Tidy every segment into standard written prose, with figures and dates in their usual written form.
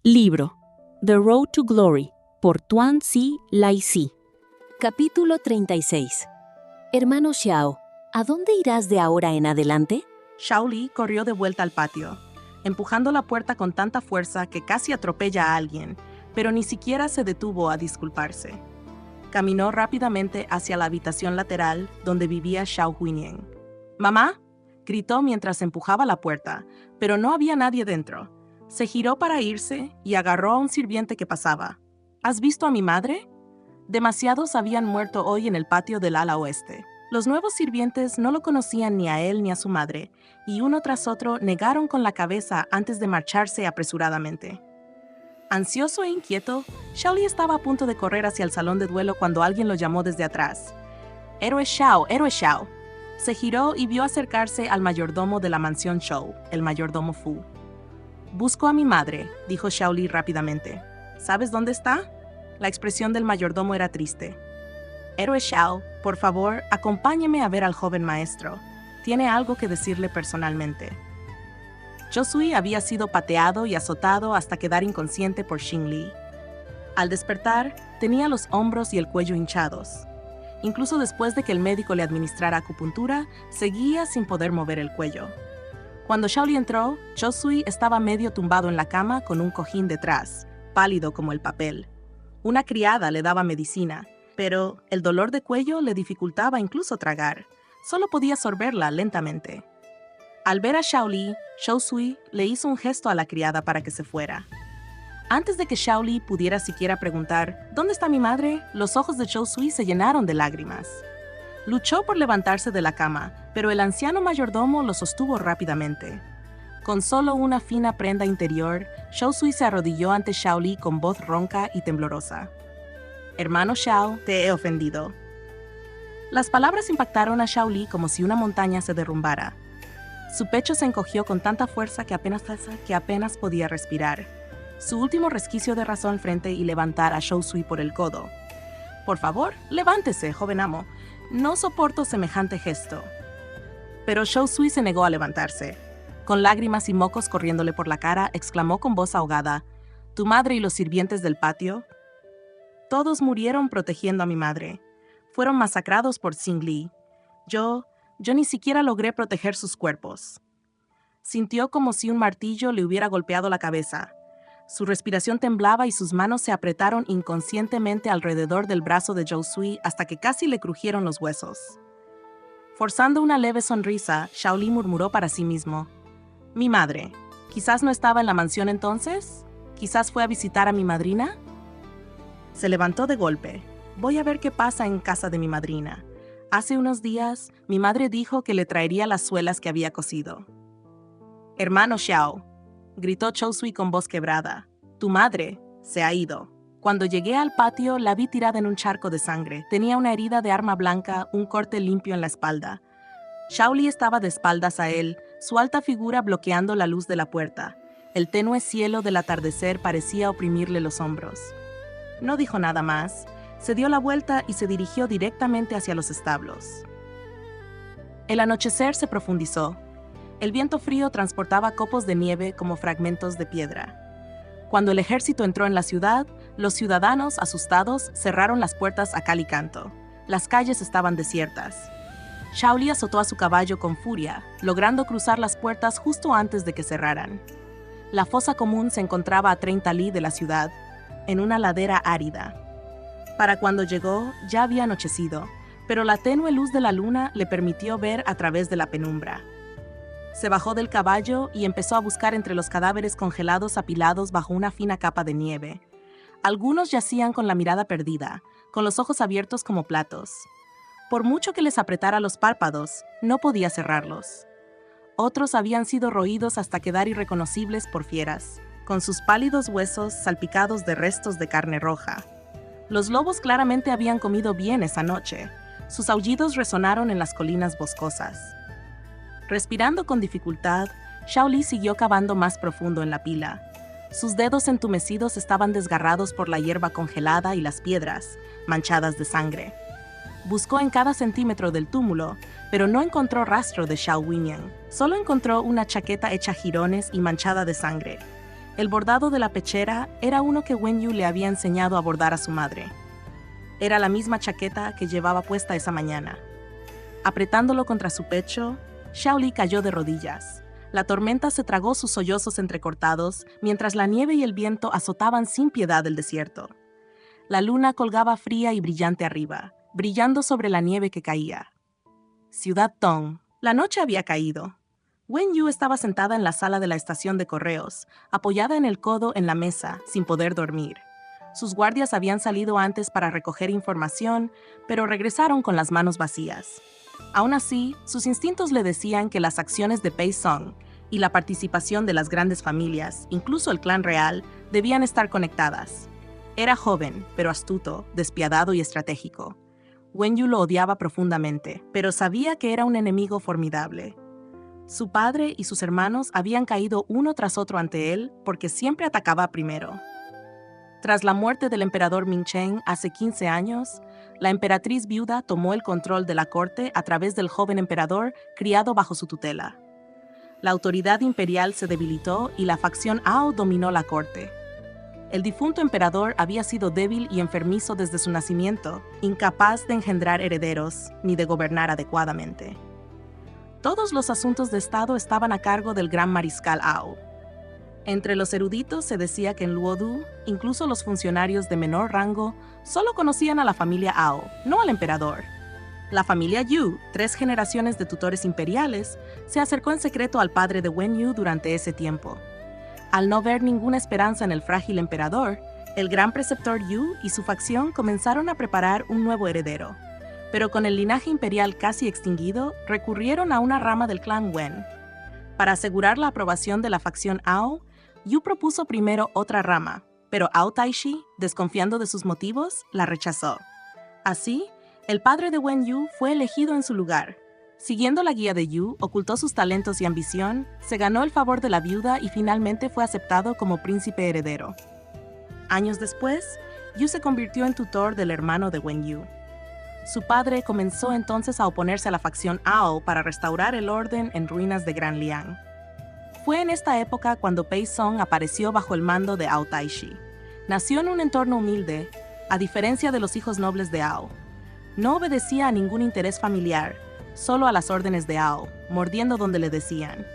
Libro The Road to Glory por Tuan C. Lai Si. Capítulo 36. Hermano Xiao, ¿a dónde irás de ahora en adelante? Xiao Li corrió de vuelta al patio, empujando la puerta con tanta fuerza que casi atropella a alguien, pero ni siquiera se detuvo a disculparse. Caminó rápidamente hacia la habitación lateral donde vivía Xiao Huinian. «¡Mamá!», gritó mientras empujaba la puerta, pero no había nadie dentro. Se giró para irse y agarró a un sirviente que pasaba. «¿Has visto a mi madre?». Demasiados habían muerto hoy en el patio del ala oeste. Los nuevos sirvientes no lo conocían ni a él ni a su madre, y uno tras otro negaron con la cabeza antes de marcharse apresuradamente. Ansioso e inquieto, Xiao Li estaba a punto de correr hacia el salón de duelo cuando alguien lo llamó desde atrás. «¡Héroe Xiao! ¡Héroe Xiao!». Se giró y vio acercarse al mayordomo de la mansión Shou, el mayordomo Fu. «Busco a mi madre», dijo Xiao Li rápidamente. «¿Sabes dónde está?». La expresión del mayordomo era triste. «Héroe Xiao, por favor, acompáñeme a ver al joven maestro. Tiene algo que decirle personalmente». Josui había sido pateado y azotado hasta quedar inconsciente por Xing Li. Al despertar, tenía los hombros y el cuello hinchados. Incluso después de que el médico le administrara acupuntura, seguía sin poder mover el cuello. Cuando Xiao Li entró, Josui estaba medio tumbado en la cama con un cojín detrás, pálido como el papel. Una criada le daba medicina, pero el dolor de cuello le dificultaba incluso tragar. Solo podía sorberla lentamente. Al ver a Xiao Li, Josui le hizo un gesto a la criada para que se fuera. Antes de que Xiao Li pudiera siquiera preguntar «¿Dónde está mi madre?», los ojos de Josui se llenaron de lágrimas. Luchó por levantarse de la cama, pero el anciano mayordomo lo sostuvo rápidamente. Con solo una fina prenda interior, Josui se arrodilló ante Xiao Li con voz ronca y temblorosa. «Hermano Xiao, te he ofendido». Las palabras impactaron a Xiao Li como si una montaña se derrumbara. Su pecho se encogió con tanta fuerza que apenas podía respirar. Su último resquicio de razón frente y levantar a Josui por el codo. «Por favor, levántese, joven amo. No soporto semejante gesto». Pero Josui se negó a levantarse. Con lágrimas y mocos corriéndole por la cara, exclamó con voz ahogada: «¿Tu madre y los sirvientes del patio?». «Todos murieron protegiendo a mi madre. Fueron masacrados por Xing Li. Yo ni siquiera logré proteger sus cuerpos». Sintió como si un martillo le hubiera golpeado la cabeza. Su respiración temblaba y sus manos se apretaron inconscientemente alrededor del brazo de Josui hasta que casi le crujieron los huesos. Forzando una leve sonrisa, Xiao Li murmuró para sí mismo: «Mi madre, ¿quizás no estaba en la mansión entonces? ¿Quizás fue a visitar a mi madrina?». Se levantó de golpe. «Voy a ver qué pasa en casa de mi madrina. Hace unos días, mi madre dijo que le traería las suelas que había cosido». «Hermano Xiao», gritó Josui con voz quebrada, «tu madre se ha ido». Cuando llegué al patio, la vi tirada en un charco de sangre. Tenía una herida de arma blanca, un corte limpio en la espalda. Xiao Li estaba de espaldas a él, su alta figura bloqueando la luz de la puerta. El tenue cielo del atardecer parecía oprimirle los hombros. No dijo nada más. Se dio la vuelta y se dirigió directamente hacia los establos. El anochecer se profundizó. El viento frío transportaba copos de nieve como fragmentos de piedra. Cuando el ejército entró en la ciudad, los ciudadanos, asustados, cerraron las puertas a cal y canto. Las calles estaban desiertas. Xiao Li azotó a su caballo con furia, logrando cruzar las puertas justo antes de que cerraran. La fosa común se encontraba a 30 li de la ciudad, en una ladera árida. Para cuando llegó, ya había anochecido, pero la tenue luz de la luna le permitió ver a través de la penumbra. Se bajó del caballo y empezó a buscar entre los cadáveres congelados apilados bajo una fina capa de nieve. Algunos yacían con la mirada perdida, con los ojos abiertos como platos. Por mucho que les apretara los párpados, no podía cerrarlos. Otros habían sido roídos hasta quedar irreconocibles por fieras, con sus pálidos huesos salpicados de restos de carne roja. Los lobos claramente habían comido bien esa noche. Sus aullidos resonaron en las colinas boscosas. Respirando con dificultad, Xiao Li siguió cavando más profundo en la pila. Sus dedos entumecidos estaban desgarrados por la hierba congelada y las piedras, manchadas de sangre. Buscó en cada centímetro del túmulo, pero no encontró rastro de Xiao Huinian. Solo encontró una chaqueta hecha jirones y manchada de sangre. El bordado de la pechera era uno que Wenyu le había enseñado a bordar a su madre. Era la misma chaqueta que llevaba puesta esa mañana. Apretándolo contra su pecho, Xiaoli cayó de rodillas. La tormenta se tragó sus sollozos entrecortados, mientras la nieve y el viento azotaban sin piedad el desierto. La luna colgaba fría y brillante arriba, brillando sobre la nieve que caía. Ciudad Tong. La noche había caído. Wenyu estaba sentada en la sala de la estación de correos, apoyada en el codo en la mesa, sin poder dormir. Sus guardias habían salido antes para recoger información, pero regresaron con las manos vacías. Aún así, sus instintos le decían que las acciones de Pei Song y la participación de las grandes familias, incluso el clan real, debían estar conectadas. Era joven, pero astuto, despiadado y estratégico. Wenyu lo odiaba profundamente, pero sabía que era un enemigo formidable. Su padre y sus hermanos habían caído uno tras otro ante él porque siempre atacaba primero. Tras la muerte del emperador Mingcheng hace 15 años, la emperatriz viuda tomó el control de la corte a través del joven emperador criado bajo su tutela. La autoridad imperial se debilitó y la facción Ao dominó la corte. El difunto emperador había sido débil y enfermizo desde su nacimiento, incapaz de engendrar herederos ni de gobernar adecuadamente. Todos los asuntos de Estado estaban a cargo del gran mariscal Ao. Entre los eruditos se decía que en Luodu, incluso los funcionarios de menor rango solo conocían a la familia Ao, no al emperador. La familia Yu, 3 generaciones de tutores imperiales, se acercó en secreto al padre de Wenyu durante ese tiempo. Al no ver ninguna esperanza en el frágil emperador, el gran preceptor Yu y su facción comenzaron a preparar un nuevo heredero. Pero con el linaje imperial casi extinguido, recurrieron a una rama del clan Wen. Para asegurar la aprobación de la facción Ao, Yu propuso primero otra rama, pero Ao Taishi, desconfiando de sus motivos, la rechazó. Así, el padre de Wenyu fue elegido en su lugar. Siguiendo la guía de Yu, ocultó sus talentos y ambición, se ganó el favor de la viuda y finalmente fue aceptado como príncipe heredero. Años después, Yu se convirtió en tutor del hermano de Wenyu. Su padre comenzó entonces a oponerse a la facción Ao para restaurar el orden en ruinas de Gran Liang. Fue en esta época cuando Pei Song apareció bajo el mando de Ao Taishi. Nació en un entorno humilde, a diferencia de los hijos nobles de Ao. No obedecía a ningún interés familiar, solo a las órdenes de Ao, mordiendo donde le decían.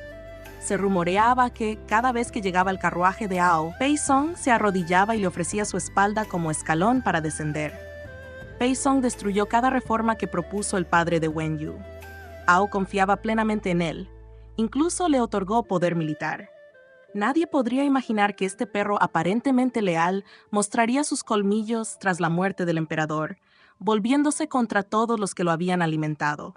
Se rumoreaba que, cada vez que llegaba el carruaje de Ao, Pei Song se arrodillaba y le ofrecía su espalda como escalón para descender. Pei Song destruyó cada reforma que propuso el padre de Wenyu. Ao confiaba plenamente en él. Incluso le otorgó poder militar. Nadie podría imaginar que este perro aparentemente leal mostraría sus colmillos tras la muerte del emperador, volviéndose contra todos los que lo habían alimentado.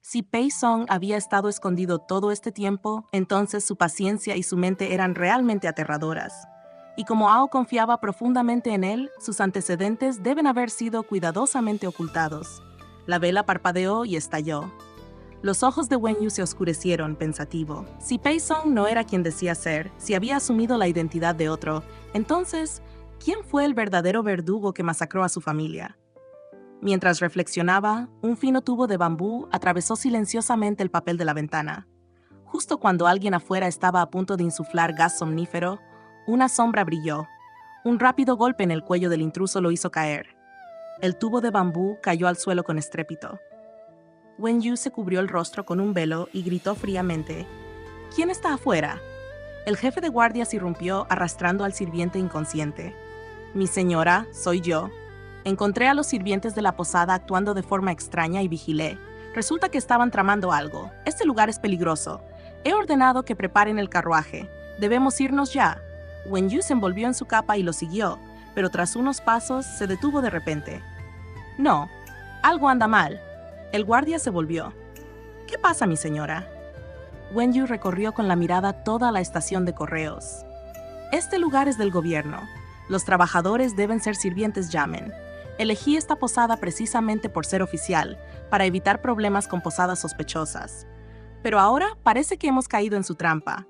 Si Pei Song había estado escondido todo este tiempo, entonces su paciencia y su mente eran realmente aterradoras. Y como Ao confiaba profundamente en él, sus antecedentes deben haber sido cuidadosamente ocultados. La vela parpadeó y estalló. Los ojos de Wenyu se oscurecieron, pensativo. Si Pei Song no era quien decía ser, si había asumido la identidad de otro, entonces, ¿quién fue el verdadero verdugo que masacró a su familia? Mientras reflexionaba, un fino tubo de bambú atravesó silenciosamente el papel de la ventana. Justo cuando alguien afuera estaba a punto de insuflar gas somnífero, una sombra brilló. Un rápido golpe en el cuello del intruso lo hizo caer. El tubo de bambú cayó al suelo con estrépito. Wenyu se cubrió el rostro con un velo y gritó fríamente: ¿Quién está afuera? El jefe de guardias irrumpió arrastrando al sirviente inconsciente. Mi señora, soy yo. Encontré a los sirvientes de la posada actuando de forma extraña y vigilé. Resulta que estaban tramando algo. Este lugar es peligroso. He ordenado que preparen el carruaje. Debemos irnos ya. Wenyu se envolvió en su capa y lo siguió, pero tras unos pasos se detuvo de repente. No, algo anda mal. El guardia se volvió. ¿Qué pasa, mi señora? Wenyu recorrió con la mirada toda la estación de correos. Este lugar es del gobierno. Los trabajadores deben ser sirvientes yamen. Elegí esta posada precisamente por ser oficial, para evitar problemas con posadas sospechosas. Pero ahora parece que hemos caído en su trampa.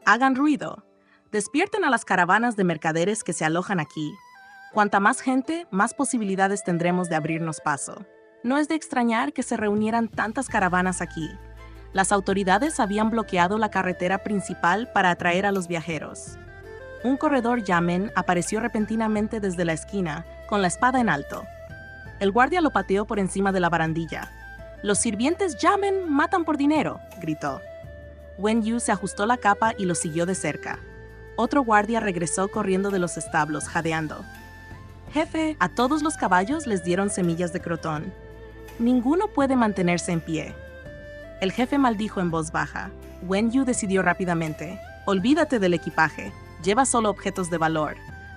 Hagan ruido. Despierten a las caravanas de mercaderes que se alojan aquí. Cuanta más gente, más posibilidades tendremos de abrirnos paso. No es de extrañar que se reunieran tantas caravanas aquí. Las autoridades habían bloqueado la carretera principal para atraer a los viajeros. Un corredor Yamen apareció repentinamente desde la esquina, con la espada en alto. El guardia lo pateó por encima de la barandilla. «Los sirvientes Yamen matan por dinero», gritó. Wen Yu se ajustó la capa y lo siguió de cerca. Otro guardia regresó corriendo de los establos, jadeando. «Jefe, a todos los caballos les dieron semillas de crotón. Ninguno puede mantenerse en pie». El jefe maldijo en voz baja. Wen Yu decidió rápidamente. «Olvídate del equipaje. Lleva solo objetos de valor.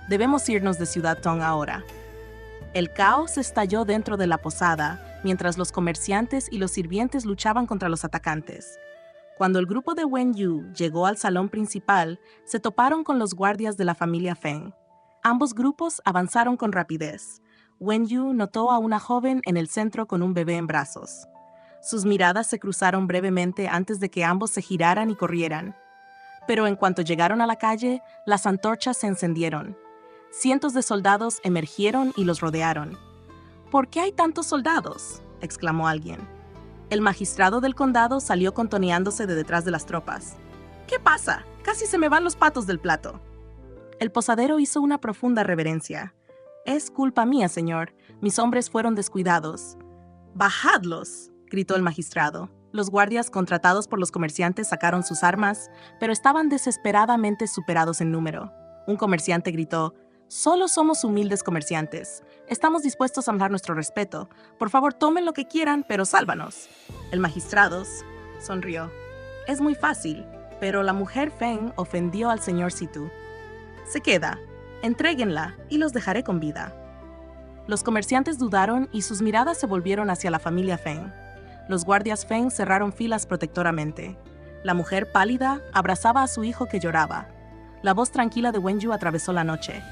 Debemos irnos de Ciudad Tong ahora». El caos estalló dentro de la posada, mientras los comerciantes y los sirvientes luchaban contra los atacantes. Cuando el grupo de Wen Yu llegó al salón principal, se toparon con los guardias de la familia Feng. Ambos grupos avanzaron con rapidez. Wen Yu notó a una joven en el centro con un bebé en brazos. Sus miradas se cruzaron brevemente antes de que ambos se giraran y corrieran. Pero en cuanto llegaron a la calle, las antorchas se encendieron. Cientos de soldados emergieron y los rodearon. «¿Por qué hay tantos soldados?», exclamó alguien. El magistrado del condado salió contoneándose de detrás de las tropas. «¿Qué pasa? Casi se me van los patos del plato». El posadero hizo una profunda reverencia. «Es culpa mía, señor. Mis hombres fueron descuidados». «¡Bajadlos!», gritó el magistrado. Los guardias contratados por los comerciantes sacaron sus armas, pero estaban desesperadamente superados en número. Un comerciante gritó: «Solo somos humildes comerciantes. Estamos dispuestos a dar nuestro respeto. Por favor, tomen lo que quieran, pero sálvanos». El magistrado sonrió. «Es muy fácil, pero la mujer Feng ofendió al señor Situ. Se queda. Entréguenla y los dejaré con vida». Los comerciantes dudaron y sus miradas se volvieron hacia la familia Feng. Los guardias Feng cerraron filas protectoramente. La mujer pálida abrazaba a su hijo que lloraba. La voz tranquila de Wen Yu atravesó la noche.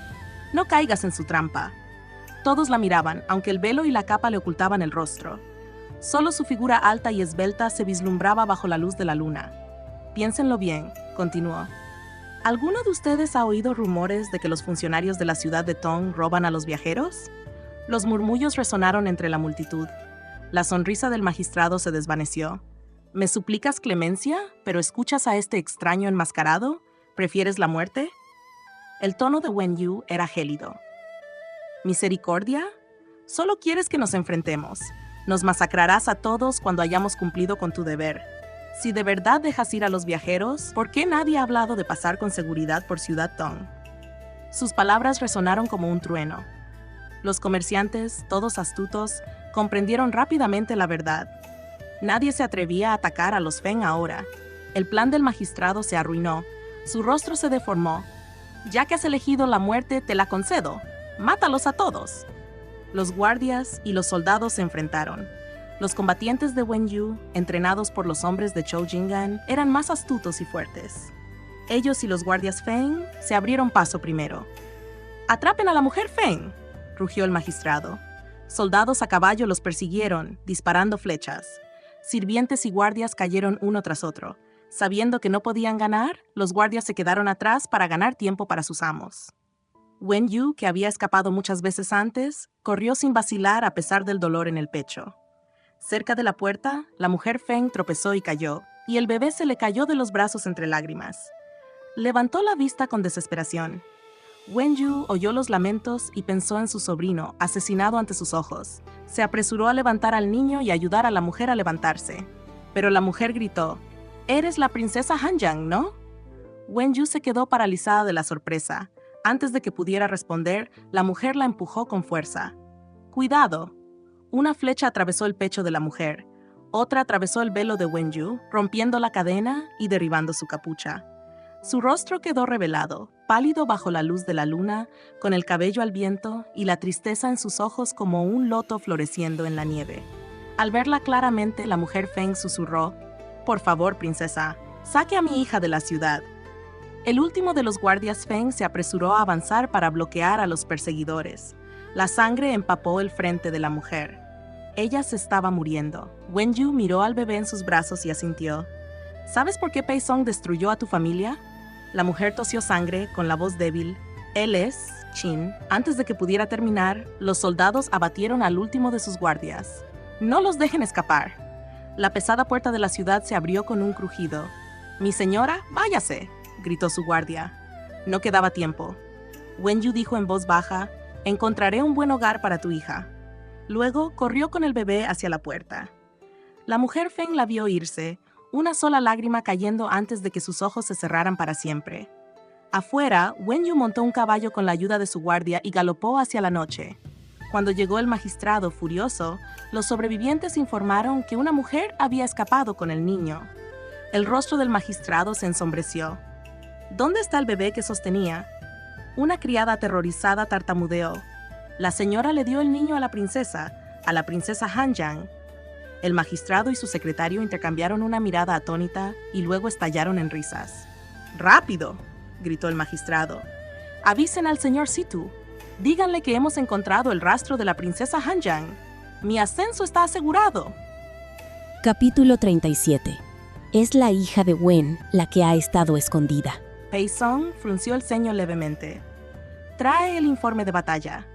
«No caigas en su trampa». Todos la miraban, aunque el velo y la capa le ocultaban el rostro. Solo su figura alta y esbelta se vislumbraba bajo la luz de la luna. «Piénsenlo bien», continuó. ¿Alguno de ustedes ha oído rumores de que los funcionarios de la ciudad de Tong roban a los viajeros? Los murmullos resonaron entre la multitud. La sonrisa del magistrado se desvaneció. «¿Me suplicas clemencia, pero escuchas a este extraño enmascarado? ¿Prefieres la muerte?» El tono de Wen Yu era gélido. «¿Misericordia? Solo quieres que nos enfrentemos. Nos masacrarás a todos cuando hayamos cumplido con tu deber. Si de verdad dejas ir a los viajeros, ¿por qué nadie ha hablado de pasar con seguridad por Ciudad Tong?» Sus palabras resonaron como un trueno. Los comerciantes, todos astutos, comprendieron rápidamente la verdad. Nadie se atrevía a atacar a los Feng ahora. El plan del magistrado se arruinó. Su rostro se deformó. «Ya que has elegido la muerte, te la concedo. ¡Mátalos a todos!». Los guardias y los soldados se enfrentaron. Los combatientes de Wen Yu, entrenados por los hombres de Zhou Jing'an, eran más astutos y fuertes. Ellos y los guardias Feng se abrieron paso primero. «¡Atrapen a la mujer Feng!», rugió el magistrado. Soldados a caballo los persiguieron, disparando flechas. Sirvientes y guardias cayeron uno tras otro. Sabiendo que no podían ganar, los guardias se quedaron atrás para ganar tiempo para sus amos. Wen Yu, que había escapado muchas veces antes, corrió sin vacilar a pesar del dolor en el pecho. Cerca de la puerta, la mujer Feng tropezó y cayó, y el bebé se le cayó de los brazos entre lágrimas. Levantó la vista con desesperación. Wen Yu oyó los lamentos y pensó en su sobrino, asesinado ante sus ojos. Se apresuró a levantar al niño y ayudar a la mujer a levantarse. Pero la mujer gritó: «Eres la princesa Hanjiang, ¿no?». Wen Yu se quedó paralizada de la sorpresa. Antes de que pudiera responder, la mujer la empujó con fuerza. «Cuidado». Una flecha atravesó el pecho de la mujer. Otra atravesó el velo de Wen Yu, rompiendo la cadena y derribando su capucha. Su rostro quedó revelado, pálido bajo la luz de la luna, con el cabello al viento y la tristeza en sus ojos como un loto floreciendo en la nieve. Al verla claramente, la mujer Feng susurró: «Por favor, princesa, saque a mi hija de la ciudad». El último de los guardias Feng se apresuró a avanzar para bloquear a los perseguidores. La sangre empapó el frente de la mujer. Ella se estaba muriendo. Wen Yu miró al bebé en sus brazos y asintió. «¿Sabes por qué Pei Song destruyó a tu familia?». La mujer tosió sangre con la voz débil. «Él es Qin». Antes de que pudiera terminar, los soldados abatieron al último de sus guardias. «No los dejen escapar». La pesada puerta de la ciudad se abrió con un crujido. «Mi señora, váyase», gritó su guardia. No quedaba tiempo. Wenyu dijo en voz baja, «Encontraré un buen hogar para tu hija». Luego corrió con el bebé hacia la puerta. La mujer Feng la vio irse, una sola lágrima cayendo antes de que sus ojos se cerraran para siempre. Afuera, Wenyu montó un caballo con la ayuda de su guardia y galopó hacia la noche. Cuando llegó el magistrado, furioso, los sobrevivientes informaron que una mujer había escapado con el niño. El rostro del magistrado se ensombreció. ¿Dónde está el bebé que sostenía? Una criada aterrorizada tartamudeó. La señora le dio el niño a la princesa Hanjang. El magistrado y su secretario intercambiaron una mirada atónita y luego estallaron en risas. ¡Rápido!, gritó el magistrado. «Avisen al señor Situ. Díganle que hemos encontrado el rastro de la princesa Hanjang. Mi ascenso está asegurado». Capítulo 37. Es la hija de Wen la que ha estado escondida. Pei Song frunció el ceño levemente. «Trae el informe de batalla».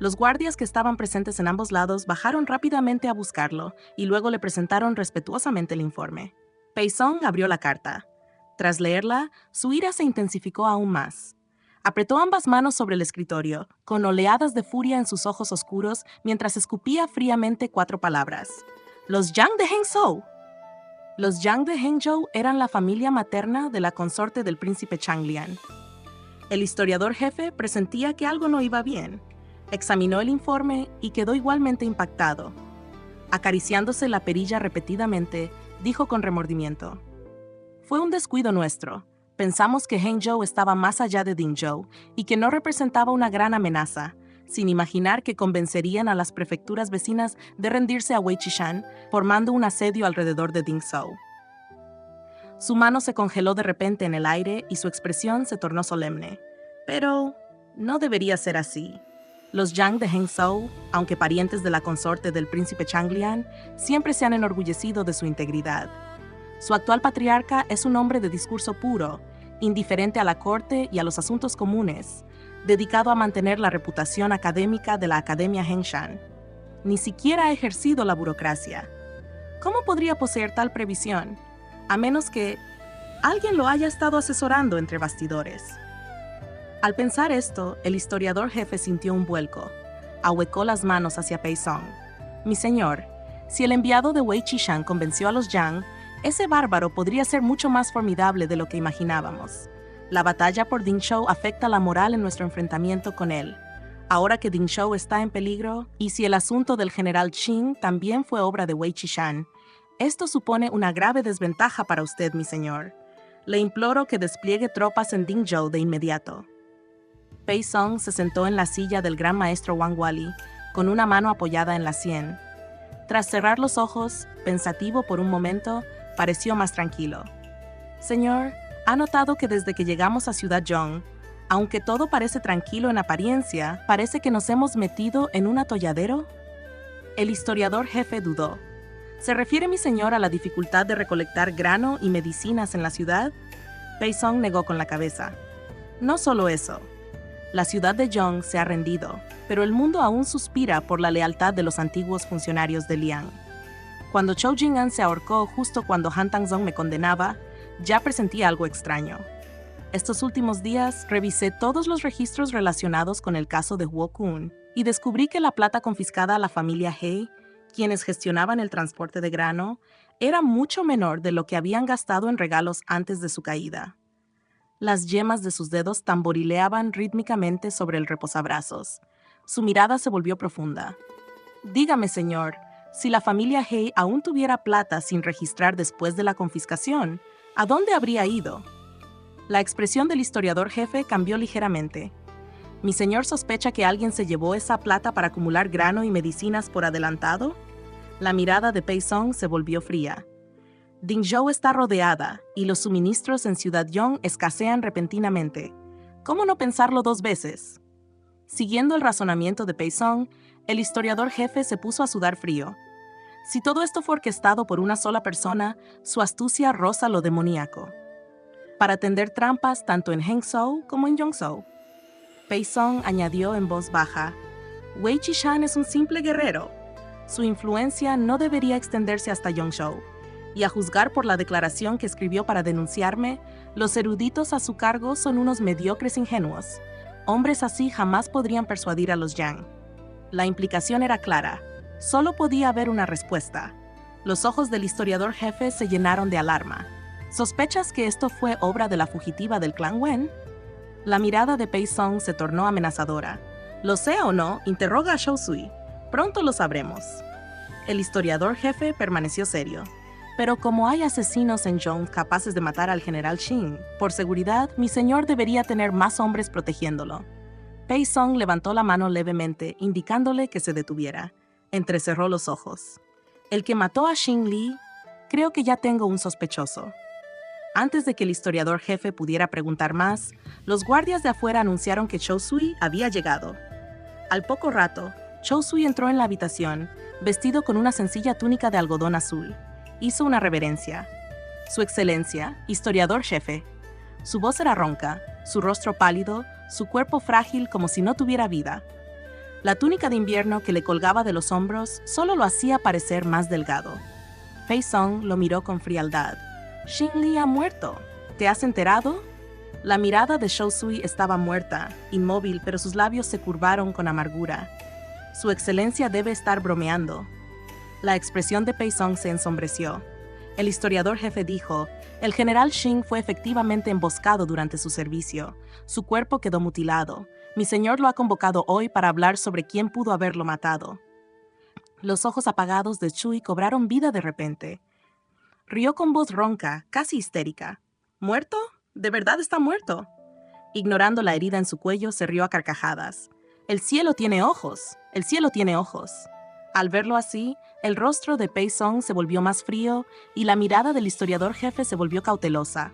Los guardias que estaban presentes en ambos lados bajaron rápidamente a buscarlo y luego le presentaron respetuosamente el informe. Pei Song abrió la carta. Tras leerla, su ira se intensificó aún más. Apretó ambas manos sobre el escritorio, con oleadas de furia en sus ojos oscuros, mientras escupía fríamente 4 palabras. «Los Yang de Hangzhou». Los Yang de Hangzhou eran la familia materna de la consorte del príncipe Changlian. El historiador jefe presentía que algo no iba bien. Examinó el informe y quedó igualmente impactado. Acariciándose la perilla repetidamente, dijo con remordimiento: «Fue un descuido nuestro. Pensamos que Hangzhou estaba más allá de Dingzhou y que no representaba una gran amenaza, sin imaginar que convencerían a las prefecturas vecinas de rendirse a Weichishan, formando un asedio alrededor de Dingzhou». Su mano se congeló de repente en el aire y su expresión se tornó solemne. Pero no debería ser así. Los Yang de Hangzhou, aunque parientes de la consorte del príncipe Changlian, siempre se han enorgullecido de su integridad. Su actual patriarca es un hombre de discurso puro, indiferente a la corte y a los asuntos comunes, dedicado a mantener la reputación académica de la Academia Hengshan. Ni siquiera ha ejercido la burocracia. ¿Cómo podría poseer tal previsión? A menos que alguien lo haya estado asesorando entre bastidores. Al pensar esto, el historiador jefe sintió un vuelco. Ahuecó las manos hacia Pei Song. «Mi señor, si el enviado de Wei Qishan convenció a los Yang, ese bárbaro podría ser mucho más formidable de lo que imaginábamos. La batalla por Dingzhou afecta la moral en nuestro enfrentamiento con él. Ahora que Dingzhou está en peligro, y si el asunto del general Qin también fue obra de Wei Qishan, esto supone una grave desventaja para usted, mi señor. Le imploro que despliegue tropas en Dingzhou de inmediato». Pei Song se sentó en la silla del gran maestro Wang Wali, con una mano apoyada en la sien. Tras cerrar los ojos, pensativo por un momento, pareció más tranquilo. «Señor, ¿ha notado que desde que llegamos a Ciudad Zhong, aunque todo parece tranquilo en apariencia, parece que nos hemos metido en un atolladero?» El historiador jefe dudó. «¿Se refiere mi señor a la dificultad de recolectar grano y medicinas en la ciudad?» Pei Song negó con la cabeza. «No solo eso. La ciudad de Zhong se ha rendido, pero el mundo aún suspira por la lealtad de los antiguos funcionarios de Liang. Cuando Zhou Jing'an se ahorcó justo cuando Han Tangzong me condenaba, ya presentía algo extraño. Estos últimos días revisé todos los registros relacionados con el caso de Huo Kun y descubrí que la plata confiscada a la familia He, quienes gestionaban el transporte de grano, era mucho menor de lo que habían gastado en regalos antes de su caída. Las yemas de sus dedos tamborileaban rítmicamente sobre el reposabrazos. Su mirada se volvió profunda. «Dígame, señor, si la familia He aún tuviera plata sin registrar después de la confiscación, ¿a dónde habría ido?» La expresión del historiador jefe cambió ligeramente. «¿Mi señor sospecha que alguien se llevó esa plata para acumular grano y medicinas por adelantado?» La mirada de Pei Song se volvió fría. «Dingzhou está rodeada y los suministros en Ciudad Zhong escasean repentinamente. ¿Cómo no pensarlo 2 veces?» Siguiendo el razonamiento de Pei Song, el historiador jefe se puso a sudar frío. Si todo esto fue orquestado por una sola persona, su astucia roza lo demoníaco. Para tender trampas tanto en Hangzhou como en Yongzhou. Pei Song añadió en voz baja: «Wei Qishan es un simple guerrero. Su influencia no debería extenderse hasta Yongzhou. Y a juzgar por la declaración que escribió para denunciarme, los eruditos a su cargo son unos mediocres ingenuos. Hombres así jamás podrían persuadir a los Yang. La implicación era clara. Solo podía haber una respuesta. Los ojos del historiador jefe se llenaron de alarma. ¿Sospechas que esto fue obra de la fugitiva del clan Wen? La mirada de Pei Song se tornó amenazadora. ¿Lo sé o no? Interroga a Shou Sui. Pronto lo sabremos. El historiador jefe permaneció serio. Pero como hay asesinos en Zhong capaces de matar al general Xing, por seguridad, mi señor debería tener más hombres protegiéndolo. Pei Song levantó la mano levemente, indicándole que se detuviera. Entrecerró los ojos. El que mató a Xing Li, creo que ya tengo un sospechoso. Antes de que el historiador jefe pudiera preguntar más, los guardias de afuera anunciaron que Shou Sui había llegado. Al poco rato, Shou Sui entró en la habitación, vestido con una sencilla túnica de algodón azul. Hizo una reverencia. Su excelencia, historiador jefe. Su voz era ronca, su rostro pálido, su cuerpo frágil como si no tuviera vida. La túnica de invierno que le colgaba de los hombros solo lo hacía parecer más delgado. Pei Song lo miró con frialdad. Xing Li ha muerto. ¿Te has enterado? La mirada de Shou Sui estaba muerta, inmóvil, pero sus labios se curvaron con amargura. Su excelencia debe estar bromeando. La expresión de Pei Song se ensombreció. El historiador jefe dijo, el general Xing fue efectivamente emboscado durante su servicio. Su cuerpo quedó mutilado. Mi señor lo ha convocado hoy para hablar sobre quién pudo haberlo matado. Los ojos apagados de Chui cobraron vida de repente. Rió con voz ronca, casi histérica. ¿Muerto? ¿De verdad está muerto? Ignorando la herida en su cuello, se rió a carcajadas. El cielo tiene ojos. El cielo tiene ojos. Al verlo así, el rostro de Pei Song se volvió más frío y la mirada del historiador jefe se volvió cautelosa.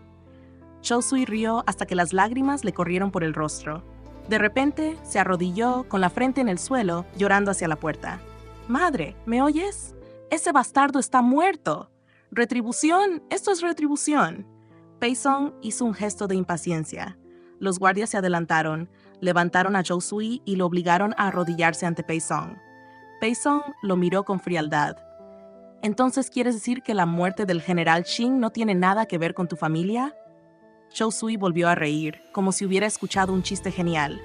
Shou Sui rió hasta que las lágrimas le corrieron por el rostro. De repente, se arrodilló, con la frente en el suelo, llorando hacia la puerta. «Madre, ¿me oyes? Ese bastardo está muerto. ¿Retribución? Esto es retribución». Pei Song hizo un gesto de impaciencia. Los guardias se adelantaron, levantaron a Shou Sui y lo obligaron a arrodillarse ante Pei Song. Pei Song lo miró con frialdad. ¿Entonces quieres decir que la muerte del general Xing no tiene nada que ver con tu familia? Shou Sui volvió a reír, como si hubiera escuchado un chiste genial.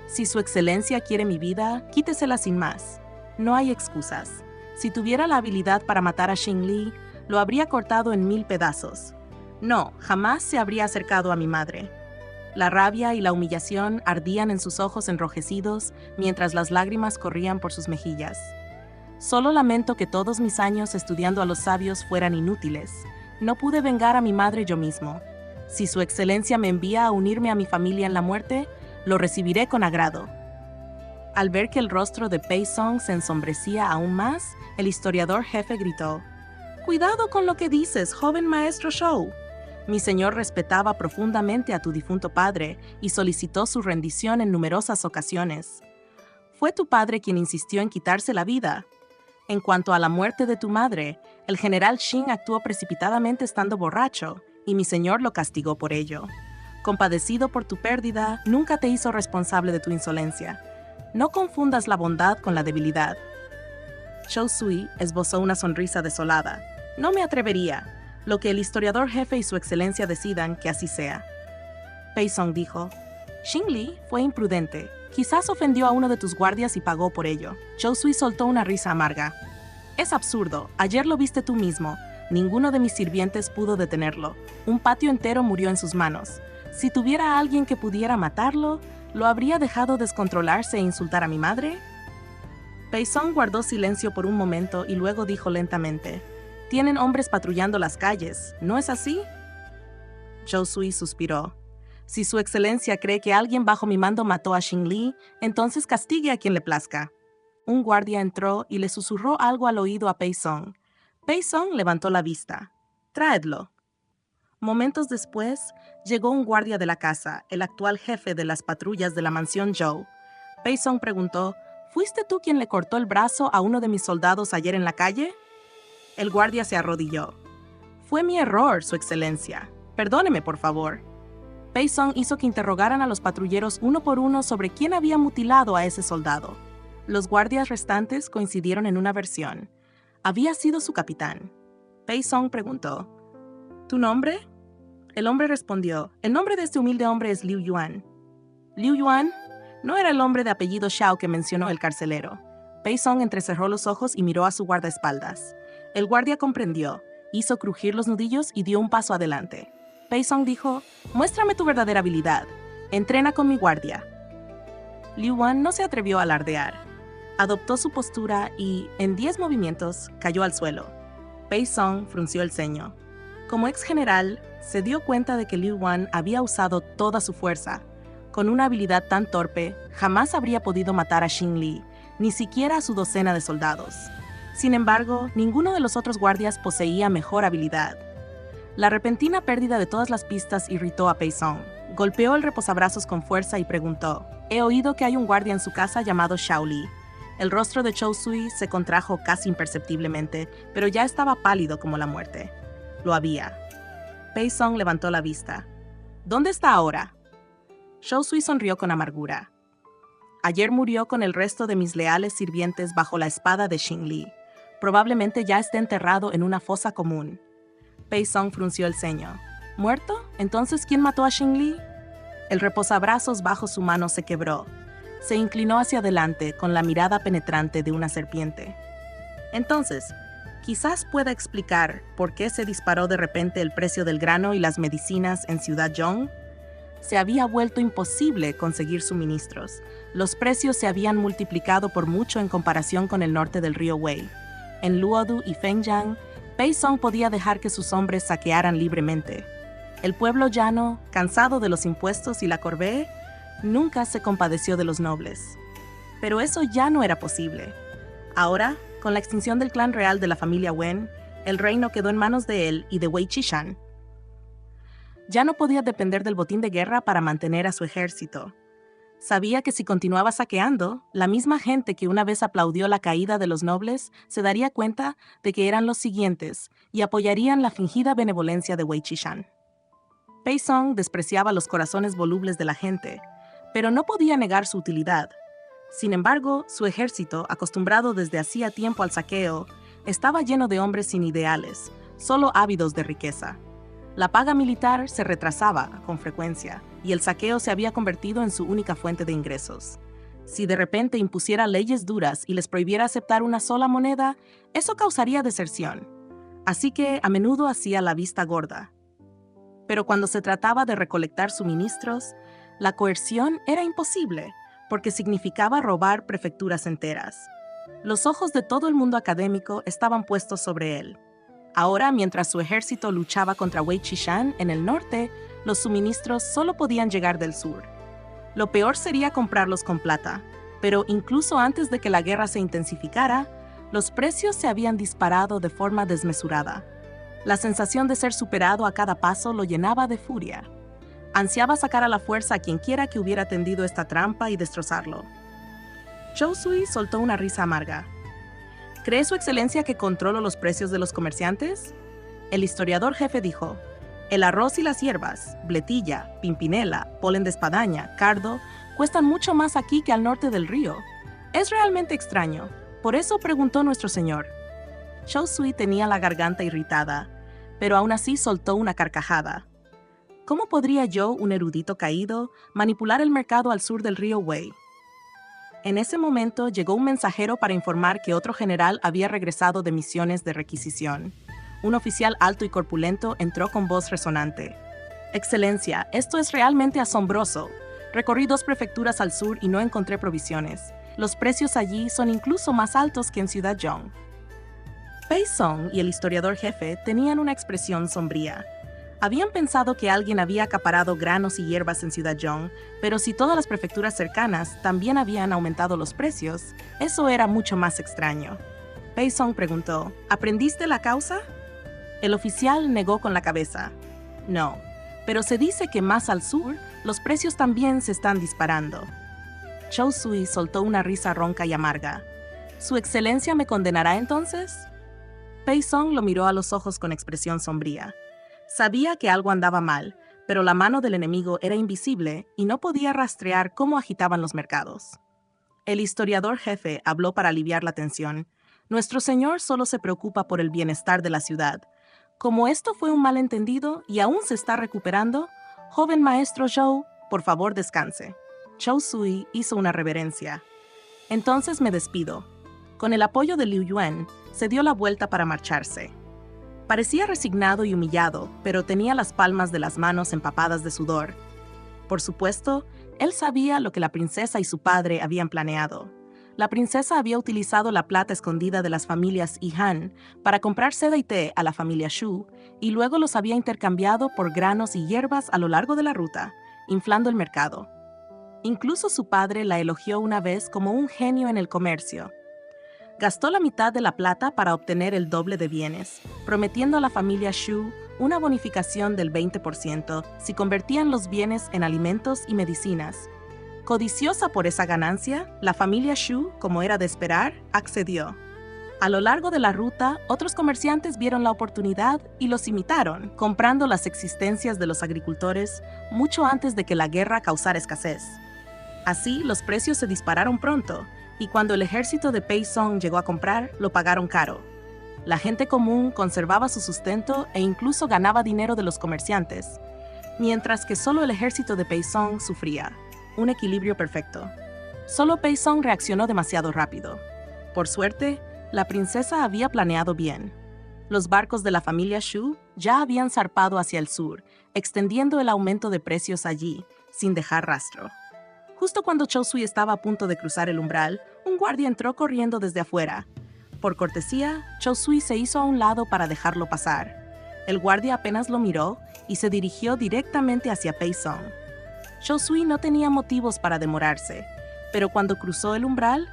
Si su excelencia quiere mi vida, quítesela sin más. No hay excusas. Si tuviera la habilidad para matar a Xing Li, lo habría cortado en 1000 pedazos. No, jamás se habría acercado a mi madre. La rabia y la humillación ardían en sus ojos enrojecidos mientras las lágrimas corrían por sus mejillas. Solo lamento que todos mis años estudiando a los sabios fueran inútiles. No pude vengar a mi madre yo mismo. Si su excelencia me envía a unirme a mi familia en la muerte, lo recibiré con agrado. Al ver que el rostro de Pei Song se ensombrecía aún más, el historiador jefe gritó, «Cuidado con lo que dices, joven maestro Shou. Mi señor respetaba profundamente a tu difunto padre y solicitó su rendición en numerosas ocasiones. Fue tu padre quien insistió en quitarse la vida. En cuanto a la muerte de tu madre, el general Xing actuó precipitadamente estando borracho, y mi señor lo castigó por ello. Compadecido por tu pérdida, nunca te hizo responsable de tu insolencia. No confundas la bondad con la debilidad». Shou Sui esbozó una sonrisa desolada. «No me atrevería. Lo que el historiador jefe y su excelencia decidan, que así sea». Pei Song dijo, «Xing Li fue imprudente. Quizás ofendió a uno de tus guardias y pagó por ello». Shou Sui soltó una risa amarga. «Es absurdo. Ayer lo viste tú mismo. Ninguno de mis sirvientes pudo detenerlo. Un patio entero murió en sus manos. Si tuviera a alguien que pudiera matarlo, ¿lo habría dejado descontrolarse e insultar a mi madre?» Pei Song guardó silencio por un momento y luego dijo lentamente, «Tienen hombres patrullando las calles, ¿no es así?» Shou Sui suspiró. «Si su excelencia cree que alguien bajo mi mando mató a Xing Li, entonces castigue a quien le plazca». Un guardia entró y le susurró algo al oído a Pei Song. Pei Song levantó la vista. «Tráedlo». Momentos después, llegó un guardia de la casa, el actual jefe de las patrullas de la mansión Zhou. Pei Song preguntó, «¿Fuiste tú quien le cortó el brazo a uno de mis soldados ayer en la calle?» El guardia se arrodilló. «Fue mi error, su excelencia. Perdóneme, por favor». Pei Song hizo que interrogaran a los patrulleros uno por uno sobre quién había mutilado a ese soldado. Los guardias restantes coincidieron en una versión. Había sido su capitán. Pei Song preguntó, ¿tu nombre? El hombre respondió, el nombre de este humilde hombre es Liu Yuan. ¿Liu Yuan? No era el hombre de apellido Xiao que mencionó el carcelero. Pei Song entrecerró los ojos y miró a su guardaespaldas. El guardia comprendió, hizo crujir los nudillos y dio un paso adelante. Pei Song dijo, muéstrame tu verdadera habilidad. Entrena con mi guardia. Liu Yuan no se atrevió a alardear. Adoptó su postura y, en 10 movimientos, cayó al suelo. Pei Song frunció el ceño. Como ex general, se dio cuenta de que Liu Yuan había usado toda su fuerza. Con una habilidad tan torpe, jamás habría podido matar a Xing Li, ni siquiera a su docena de soldados. Sin embargo, ninguno de los otros guardias poseía mejor habilidad. La repentina pérdida de todas las pistas irritó a Pei Song. Golpeó el reposabrazos con fuerza y preguntó, he oído que hay un guardia en su casa llamado Xiao Li. El rostro de Chou Sui se contrajo casi imperceptiblemente, pero ya estaba pálido como la muerte. Lo había. Pei Song levantó la vista. ¿Dónde está ahora? Chou Sui sonrió con amargura. Ayer murió con el resto de mis leales sirvientes bajo la espada de Xing Li. Probablemente ya esté enterrado en una fosa común. Pei Song frunció el ceño. ¿Muerto? ¿Entonces quién mató a Xing Li? El reposabrazos bajo su mano se quebró. Se inclinó hacia adelante con la mirada penetrante de una serpiente. Entonces, quizás pueda explicar por qué se disparó de repente el precio del grano y las medicinas en Ciudad Zhong. Se había vuelto imposible conseguir suministros. Los precios se habían multiplicado por mucho en comparación con el norte del río Wei. En Luodu y Fengjiang, Pei Song podía dejar que sus hombres saquearan libremente. El pueblo llano, cansado de los impuestos y la corvée, nunca se compadeció de los nobles. Pero eso ya no era posible. Ahora, con la extinción del clan real de la familia Wen, el reino quedó en manos de él y de Wei Qishan. Ya no podía depender del botín de guerra para mantener a su ejército. Sabía que si continuaba saqueando, la misma gente que una vez aplaudió la caída de los nobles se daría cuenta de que eran los siguientes y apoyarían la fingida benevolencia de Wei Qishan. Pei Song despreciaba los corazones volubles de la gente, pero no podía negar su utilidad. Sin embargo, su ejército, acostumbrado desde hacía tiempo al saqueo, estaba lleno de hombres sin ideales, solo ávidos de riqueza. La paga militar se retrasaba con frecuencia y el saqueo se había convertido en su única fuente de ingresos. Si de repente impusiera leyes duras y les prohibiera aceptar una sola moneda, eso causaría deserción. Así que a menudo hacía la vista gorda. Pero cuando se trataba de recolectar suministros, la coerción era imposible, porque significaba robar prefecturas enteras. Los ojos de todo el mundo académico estaban puestos sobre él. Ahora, mientras su ejército luchaba contra Wei Qishan en el norte, los suministros solo podían llegar del sur. Lo peor sería comprarlos con plata, pero incluso antes de que la guerra se intensificara, los precios se habían disparado de forma desmesurada. La sensación de ser superado a cada paso lo llenaba de furia. Ansiaba sacar a la fuerza a quienquiera que hubiera tendido esta trampa y destrozarlo. Chou Sui soltó una risa amarga. ¿Cree su excelencia que controlo los precios de los comerciantes? El historiador jefe dijo, el arroz y las hierbas, bletilla, pimpinela, polen de espadaña, cardo, cuestan mucho más aquí que al norte del río. Es realmente extraño. Por eso preguntó nuestro señor. Chou Sui tenía la garganta irritada, pero aún así soltó una carcajada. ¿Cómo podría yo, un erudito caído, manipular el mercado al sur del río Wei? En ese momento llegó un mensajero para informar que otro general había regresado de misiones de requisición. Un oficial alto y corpulento entró con voz resonante. Excelencia, esto es realmente asombroso. Recorrí 2 prefecturas al sur y no encontré provisiones. Los precios allí son incluso más altos que en Ciudad Zhong. Pei Song y el historiador jefe tenían una expresión sombría. Habían pensado que alguien había acaparado granos y hierbas en Ciudad Zhong, pero si todas las prefecturas cercanas también habían aumentado los precios, eso era mucho más extraño. Pei Song preguntó, ¿aprendiste la causa? El oficial negó con la cabeza. No, pero se dice que más al sur, los precios también se están disparando. Chou Sui soltó una risa ronca y amarga. ¿Su excelencia me condenará entonces? Pei Song lo miró a los ojos con expresión sombría. Sabía que algo andaba mal, pero la mano del enemigo era invisible y no podía rastrear cómo agitaban los mercados. El historiador jefe habló para aliviar la tensión. Nuestro señor solo se preocupa por el bienestar de la ciudad. Como esto fue un malentendido y aún se está recuperando, joven maestro Zhou, por favor descanse. Chou Sui hizo una reverencia. Entonces me despido. Con el apoyo de Liu Yuan, se dio la vuelta para marcharse. Parecía resignado y humillado, pero tenía las palmas de las manos empapadas de sudor. Por supuesto, él sabía lo que la princesa y su padre habían planeado. La princesa había utilizado la plata escondida de las familias Han para comprar seda y té a la familia Shu y luego los había intercambiado por granos y hierbas a lo largo de la ruta, inflando el mercado. Incluso su padre la elogió una vez como un genio en el comercio. Gastó la mitad de la plata para obtener el doble de bienes, prometiendo a la familia Shu una bonificación del 20% si convertían los bienes en alimentos y medicinas. Codiciosa por esa ganancia, la familia Shu, como era de esperar, accedió. A lo largo de la ruta, otros comerciantes vieron la oportunidad y los imitaron, comprando las existencias de los agricultores mucho antes de que la guerra causara escasez. Así, los precios se dispararon pronto, y cuando el ejército de Pei Song llegó a comprar, lo pagaron caro. La gente común conservaba su sustento e incluso ganaba dinero de los comerciantes, mientras que solo el ejército de Pei Song sufría. Un equilibrio perfecto. Solo Pei Song reaccionó demasiado rápido. Por suerte, la princesa había planeado bien. Los barcos de la familia Shu ya habían zarpado hacia el sur, extendiendo el aumento de precios allí, sin dejar rastro. Justo cuando Chou Sui estaba a punto de cruzar el umbral, un guardia entró corriendo desde afuera. Por cortesía, Chou Sui se hizo a un lado para dejarlo pasar. El guardia apenas lo miró y se dirigió directamente hacia Pei Song. Chou Sui no tenía motivos para demorarse, pero cuando cruzó el umbral,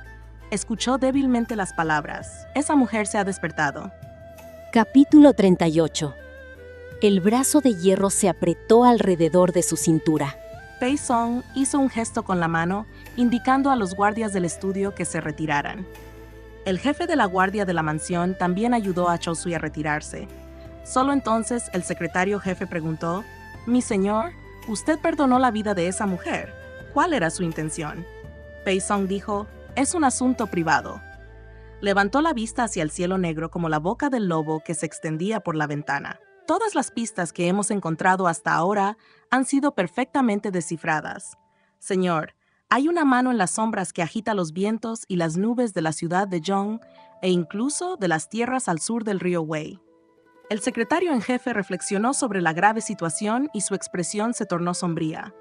escuchó débilmente las palabras: «Esa mujer se ha despertado». Capítulo 38. El brazo de hierro se apretó alrededor de su cintura. Pei Song hizo un gesto con la mano, indicando a los guardias del estudio que se retiraran. El jefe de la guardia de la mansión también ayudó a Chou Sui a retirarse. Solo entonces el secretario jefe preguntó: «Mi señor, usted perdonó la vida de esa mujer. ¿Cuál era su intención?». Pei Song dijo: «Es un asunto privado». Levantó la vista hacia el cielo negro como la boca del lobo que se extendía por la ventana. Todas las pistas que hemos encontrado hasta ahora han sido perfectamente descifradas. Señor, hay una mano en las sombras que agita los vientos y las nubes de la ciudad de Zhong e incluso de las tierras al sur del río Wei. El secretario en jefe reflexionó sobre la grave situación y su expresión se tornó sombría.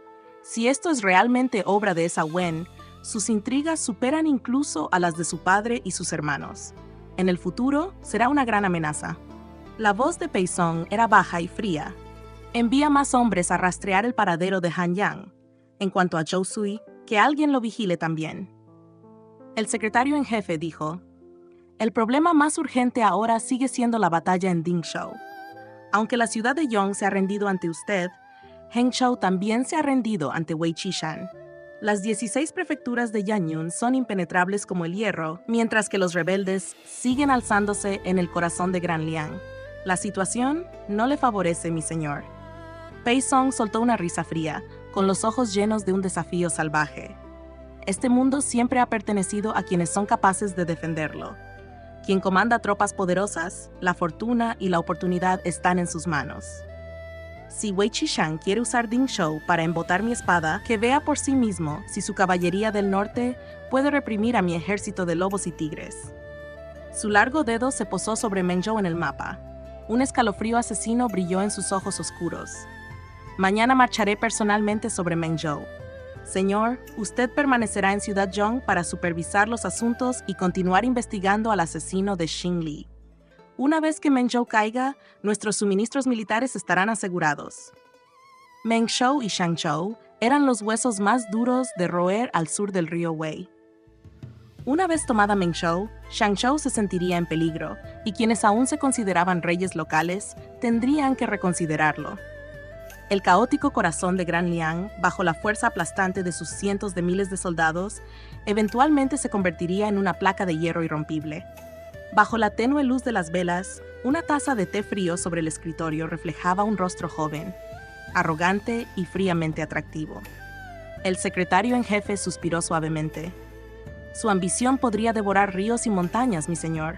Si esto es realmente obra de esa Wen, sus intrigas superan incluso a las de su padre y sus hermanos. En el futuro, será una gran amenaza. La voz de Pei Song era baja y fría. Envía más hombres a rastrear el paradero de Han Yang. En cuanto a Chou Sui, que alguien lo vigile también. El secretario en jefe dijo: «El problema más urgente ahora sigue siendo la batalla en Dingzhou. Aunque la ciudad de Yong se ha rendido ante usted, Hengzhou también se ha rendido ante Wei Qishan. Las 16 prefecturas de Yanyun son impenetrables como el hierro, mientras que los rebeldes siguen alzándose en el corazón de Granliang. La situación no le favorece, mi señor». Pei Song soltó una risa fría, con los ojos llenos de un desafío salvaje. Este mundo siempre ha pertenecido a quienes son capaces de defenderlo. Quien comanda tropas poderosas, la fortuna y la oportunidad están en sus manos. Si Wei Qishan quiere usar Dingzhou para embotar mi espada, que vea por sí mismo si su caballería del norte puede reprimir a mi ejército de lobos y tigres. Su largo dedo se posó sobre Mengzhou en el mapa. Un escalofrío asesino brilló en sus ojos oscuros. Mañana marcharé personalmente sobre Mengzhou. Señor, usted permanecerá en Ciudad Zhong para supervisar los asuntos y continuar investigando al asesino de Xing Li. Una vez que Mengzhou caiga, nuestros suministros militares estarán asegurados. Mengzhou y Shangzhou eran los huesos más duros de roer al sur del río Wei. Una vez tomada Mengzhou, Shangzhou se sentiría en peligro, y quienes aún se consideraban reyes locales tendrían que reconsiderarlo. El caótico corazón de Granliang, bajo la fuerza aplastante de sus cientos de miles de soldados, eventualmente se convertiría en una placa de hierro irrompible. Bajo la tenue luz de las velas, una taza de té frío sobre el escritorio reflejaba un rostro joven, arrogante y fríamente atractivo. El secretario en jefe suspiró suavemente. «Su ambición podría devorar ríos y montañas, mi señor.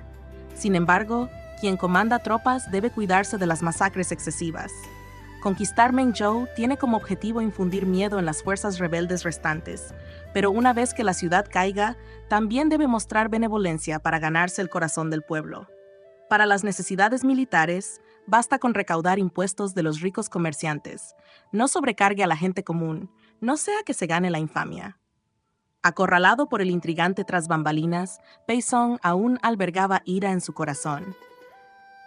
Sin embargo, quien comanda tropas debe cuidarse de las masacres excesivas. Conquistar Mengzhou tiene como objetivo infundir miedo en las fuerzas rebeldes restantes, pero una vez que la ciudad caiga, también debe mostrar benevolencia para ganarse el corazón del pueblo. Para las necesidades militares, basta con recaudar impuestos de los ricos comerciantes. No sobrecargue a la gente común, no sea que se gane la infamia. Acorralado por el intrigante tras bambalinas, Pei Song aún albergaba ira en su corazón.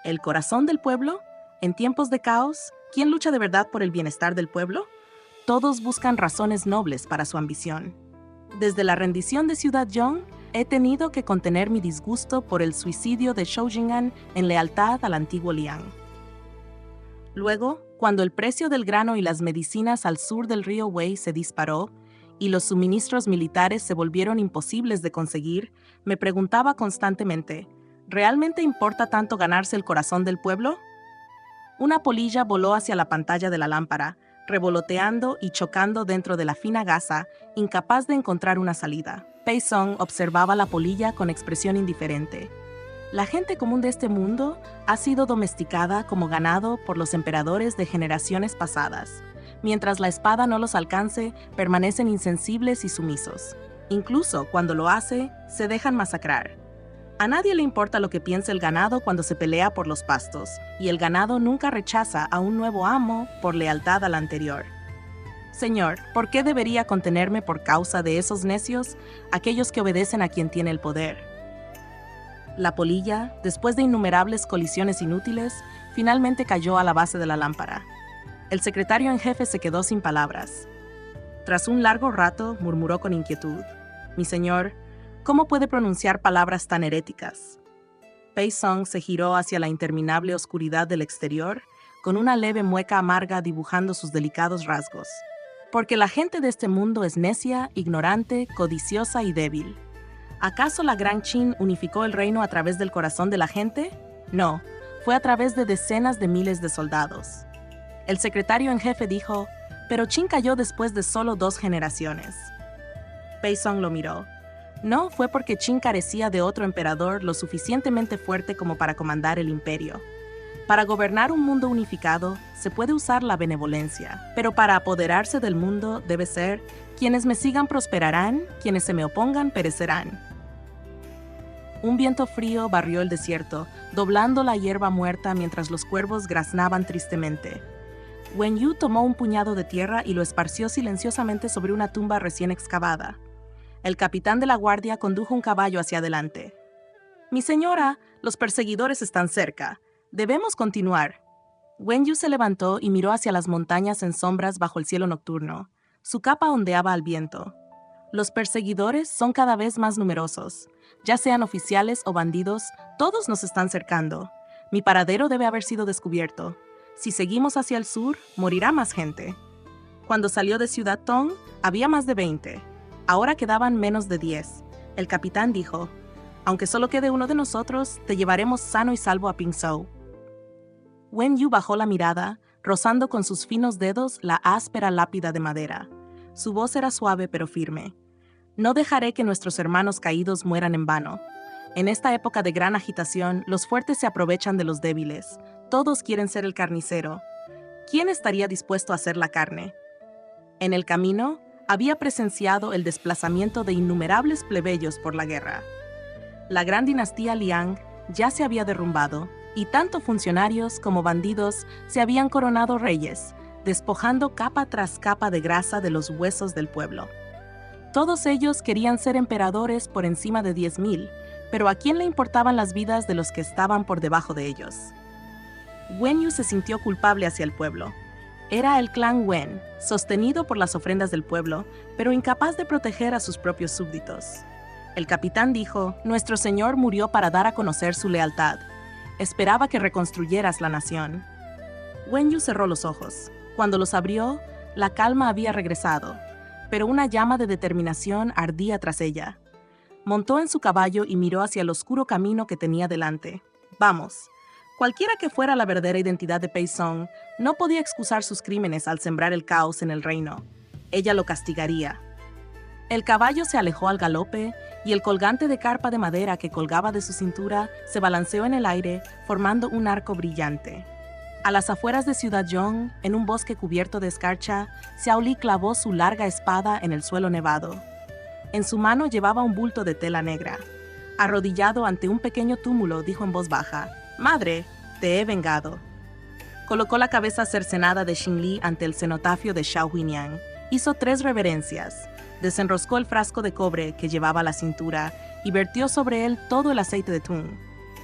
¿El corazón del pueblo? En tiempos de caos, ¿quién lucha de verdad por el bienestar del pueblo? Todos buscan razones nobles para su ambición. Desde la rendición de Ciudad Yong, he tenido que contener mi disgusto por el suicidio de Zhou Jing'an en lealtad al antiguo Liang. Luego, cuando el precio del grano y las medicinas al sur del río Wei se disparó y los suministros militares se volvieron imposibles de conseguir, me preguntaba constantemente, ¿realmente importa tanto ganarse el corazón del pueblo? Una polilla voló hacia la pantalla de la lámpara, revoloteando y chocando dentro de la fina gasa, incapaz de encontrar una salida. Pei Song observaba la polilla con expresión indiferente. La gente común de este mundo ha sido domesticada como ganado por los emperadores de generaciones pasadas. Mientras la espada no los alcance, permanecen insensibles y sumisos. Incluso cuando lo hace, se dejan masacrar. A nadie le importa lo que piense el ganado cuando se pelea por los pastos, y el ganado nunca rechaza a un nuevo amo por lealtad al anterior. Señor, ¿por qué debería contenerme por causa de esos necios, aquellos que obedecen a quien tiene el poder? La polilla, después de innumerables colisiones inútiles, finalmente cayó a la base de la lámpara. El secretario en jefe se quedó sin palabras. Tras un largo rato, murmuró con inquietud: «Mi señor, ¿cómo puede pronunciar palabras tan heréticas?» Pei Song se giró hacia la interminable oscuridad del exterior, con una leve mueca amarga dibujando sus delicados rasgos. Porque la gente de este mundo es necia, ignorante, codiciosa y débil. ¿Acaso la Gran Qin unificó el reino a través del corazón de la gente? No, fue a través de decenas de miles de soldados. El secretario en jefe dijo, pero Qin cayó después de solo 2 generaciones. Pei Song lo miró. No fue porque Qin carecía de otro emperador lo suficientemente fuerte como para comandar el imperio. Para gobernar un mundo unificado, se puede usar la benevolencia, pero para apoderarse del mundo debe ser, quienes me sigan prosperarán, quienes se me opongan perecerán. Un viento frío barrió el desierto, doblando la hierba muerta mientras los cuervos graznaban tristemente. Wen Yu tomó un puñado de tierra y lo esparció silenciosamente sobre una tumba recién excavada. El capitán de la guardia condujo un caballo hacia adelante. «Mi señora, los perseguidores están cerca. Debemos continuar». Wen Yu se levantó y miró hacia las montañas en sombras bajo el cielo nocturno. Su capa ondeaba al viento. Los perseguidores son cada vez más numerosos. Ya sean oficiales o bandidos, todos nos están cercando. Mi paradero debe haber sido descubierto. Si seguimos hacia el sur, morirá más gente. Cuando salió de Ciudad Tong, había más de 20. Ahora quedaban menos de 10. El capitán dijo, «Aunque solo quede uno de nosotros, te llevaremos sano y salvo a Pingsou». Wen Yu bajó la mirada, rozando con sus finos dedos la áspera lápida de madera. Su voz era suave pero firme. «No dejaré que nuestros hermanos caídos mueran en vano. En esta época de gran agitación, los fuertes se aprovechan de los débiles. Todos quieren ser el carnicero. ¿Quién estaría dispuesto a hacer la carne?» En el camino, había presenciado el desplazamiento de innumerables plebeyos por la guerra. La gran dinastía Liang ya se había derrumbado, y tanto funcionarios como bandidos se habían coronado reyes, despojando capa tras capa de grasa de los huesos del pueblo. Todos ellos querían ser emperadores por encima de 10,000, pero ¿a quién le importaban las vidas de los que estaban por debajo de ellos? Wen Yu se sintió culpable hacia el pueblo. Era el clan Wen, sostenido por las ofrendas del pueblo, pero incapaz de proteger a sus propios súbditos. El capitán dijo, «Nuestro señor murió para dar a conocer su lealtad. Esperaba que reconstruyeras la nación». Wen Yu cerró los ojos. Cuando los abrió, la calma había regresado, pero una llama de determinación ardía tras ella. Montó en su caballo y miró hacia el oscuro camino que tenía delante. «Vamos». Cualquiera que fuera la verdadera identidad de Pei Song, no podía excusar sus crímenes al sembrar el caos en el reino. Ella lo castigaría. El caballo se alejó al galope y el colgante de carpa de madera que colgaba de su cintura se balanceó en el aire, formando un arco brillante. A las afueras de Ciudad Yong, en un bosque cubierto de escarcha, Xiao Li clavó su larga espada en el suelo nevado. En su mano llevaba un bulto de tela negra. Arrodillado ante un pequeño túmulo, dijo en voz baja: «Madre, te he vengado». Colocó la cabeza cercenada de Xin Li ante el cenotafio de Xiao Huiniang. Hizo 3 reverencias. Desenroscó el frasco de cobre que llevaba a la cintura y vertió sobre él todo el aceite de tung.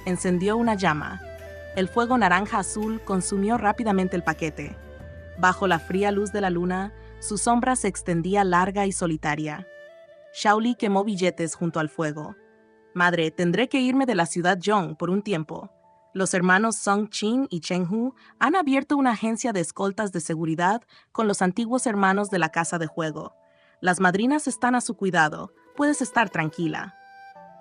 Encendió una llama. El fuego naranja-azul consumió rápidamente el paquete. Bajo la fría luz de la luna, su sombra se extendía larga y solitaria. Xiao Li quemó billetes junto al fuego. «Madre, tendré que irme de la ciudad Yong por un tiempo. Los hermanos Song Qin y Chen Hu han abierto una agencia de escoltas de seguridad con los antiguos hermanos de la casa de juego. Las madrinas están a su cuidado. Puedes estar tranquila».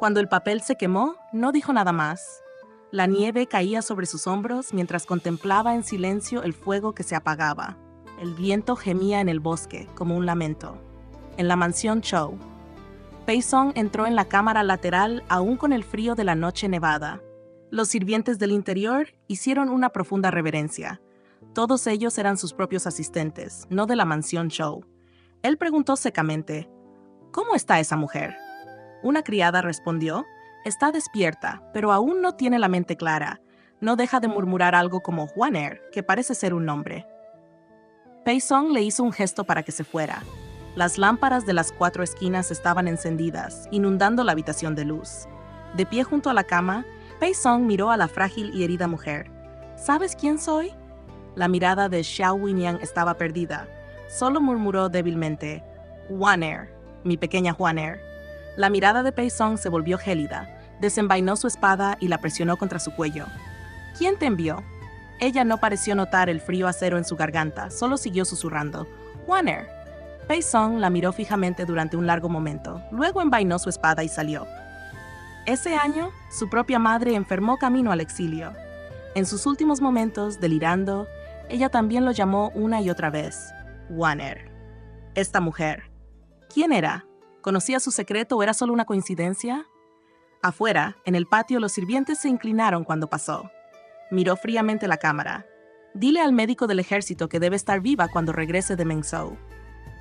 Cuando el papel se quemó, no dijo nada más. La nieve caía sobre sus hombros mientras contemplaba en silencio el fuego que se apagaba. El viento gemía en el bosque, como un lamento. En la mansión Chou, Pei Song entró en la cámara lateral aún con el frío de la noche nevada. Los sirvientes del interior hicieron una profunda reverencia. Todos ellos eran sus propios asistentes, no de la mansión Chou. Él preguntó secamente: «¿Cómo está esa mujer?». Una criada respondió: «Está despierta, pero aún no tiene la mente clara. No deja de murmurar algo como Huaner, que parece ser un nombre». Pei Song le hizo un gesto para que se fuera. Las lámparas de las 4 esquinas estaban encendidas, inundando la habitación de luz. De pie junto a la cama, Pei Song miró a la frágil y herida mujer. «¿Sabes quién soy?». La mirada de Xiao Huiniang estaba perdida. Solo murmuró débilmente: «Huaner, mi pequeña Huaner». La mirada de Pei Song se volvió gélida. Desenvainó su espada y la presionó contra su cuello. «¿Quién te envió?». Ella no pareció notar el frío acero en su garganta, solo siguió susurrando: «Huaner». Pei Song la miró fijamente durante un largo momento, luego envainó su espada y salió. Ese año, su propia madre enfermó camino al exilio. En sus últimos momentos, delirando, ella también lo llamó una y otra vez: «Huaner». Esta mujer. ¿Quién era? ¿Conocía su secreto o era solo una coincidencia? Afuera, en el patio, los sirvientes se inclinaron cuando pasó. Miró fríamente la cámara. «Dile al médico del ejército que debe estar viva cuando regrese de Mengzhou».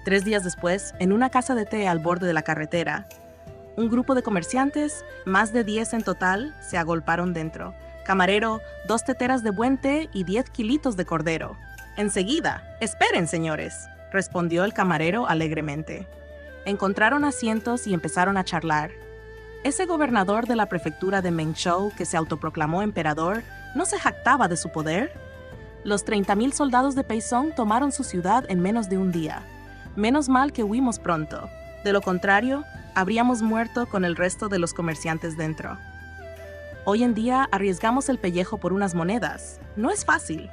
3 días después, en una casa de té al borde de la carretera, un grupo de comerciantes, más de 10 en total, se agolparon dentro. Camarero, 2 teteras de buen té y 10 kilitos de cordero. «Enseguida. Esperen, señores», respondió el camarero alegremente. Encontraron asientos y empezaron a charlar. Ese gobernador de la prefectura de Mengzhou, que se autoproclamó emperador, ¿no se jactaba de su poder? Los 30.000 soldados de Pei Song tomaron su ciudad en menos de un día. Menos mal que huimos pronto. De lo contrario, habríamos muerto con el resto de los comerciantes dentro. Hoy en día arriesgamos el pellejo por unas monedas. No es fácil.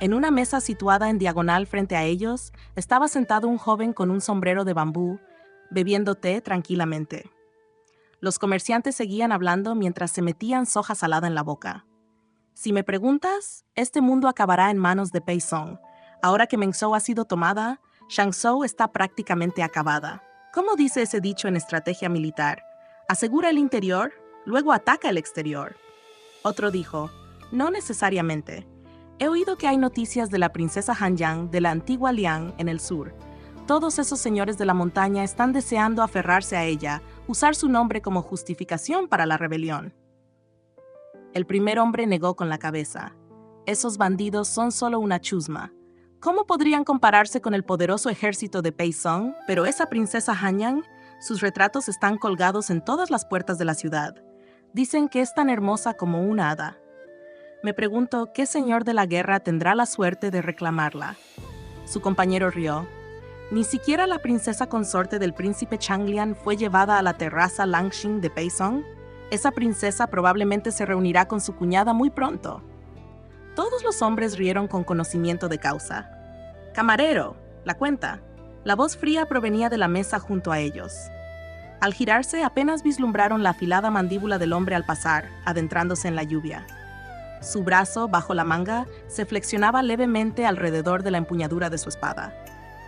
En una mesa situada en diagonal frente a ellos, estaba sentado un joven con un sombrero de bambú, bebiendo té tranquilamente. Los comerciantes seguían hablando mientras se metían soja salada en la boca. «Si me preguntas, este mundo acabará en manos de Pei Song. Ahora que Mengzhou ha sido tomada, Shangzhou está prácticamente acabada. ¿Cómo dice ese dicho en estrategia militar? Asegura el interior, luego ataca el exterior». Otro dijo: «No necesariamente. He oído que hay noticias de la princesa Hanyang de la antigua Liang en el sur. Todos esos señores de la montaña están deseando aferrarse a ella, usar su nombre como justificación para la rebelión». El primer hombre negó con la cabeza. «Esos bandidos son solo una chusma. ¿Cómo podrían compararse con el poderoso ejército de Pei Song? Pero esa princesa Hanyang, sus retratos están colgados en todas las puertas de la ciudad. Dicen que es tan hermosa como una hada. Me pregunto qué señor de la guerra tendrá la suerte de reclamarla». Su compañero rió. «Ni siquiera la princesa consorte del príncipe Changlian fue llevada a la terraza Langxing de Pei Song. Esa princesa probablemente se reunirá con su cuñada muy pronto». Todos los hombres rieron con conocimiento de causa. «Camarero, la cuenta». La voz fría provenía de la mesa junto a ellos. Al girarse, apenas vislumbraron la afilada mandíbula del hombre al pasar, adentrándose en la lluvia. Su brazo, bajo la manga, se flexionaba levemente alrededor de la empuñadura de su espada.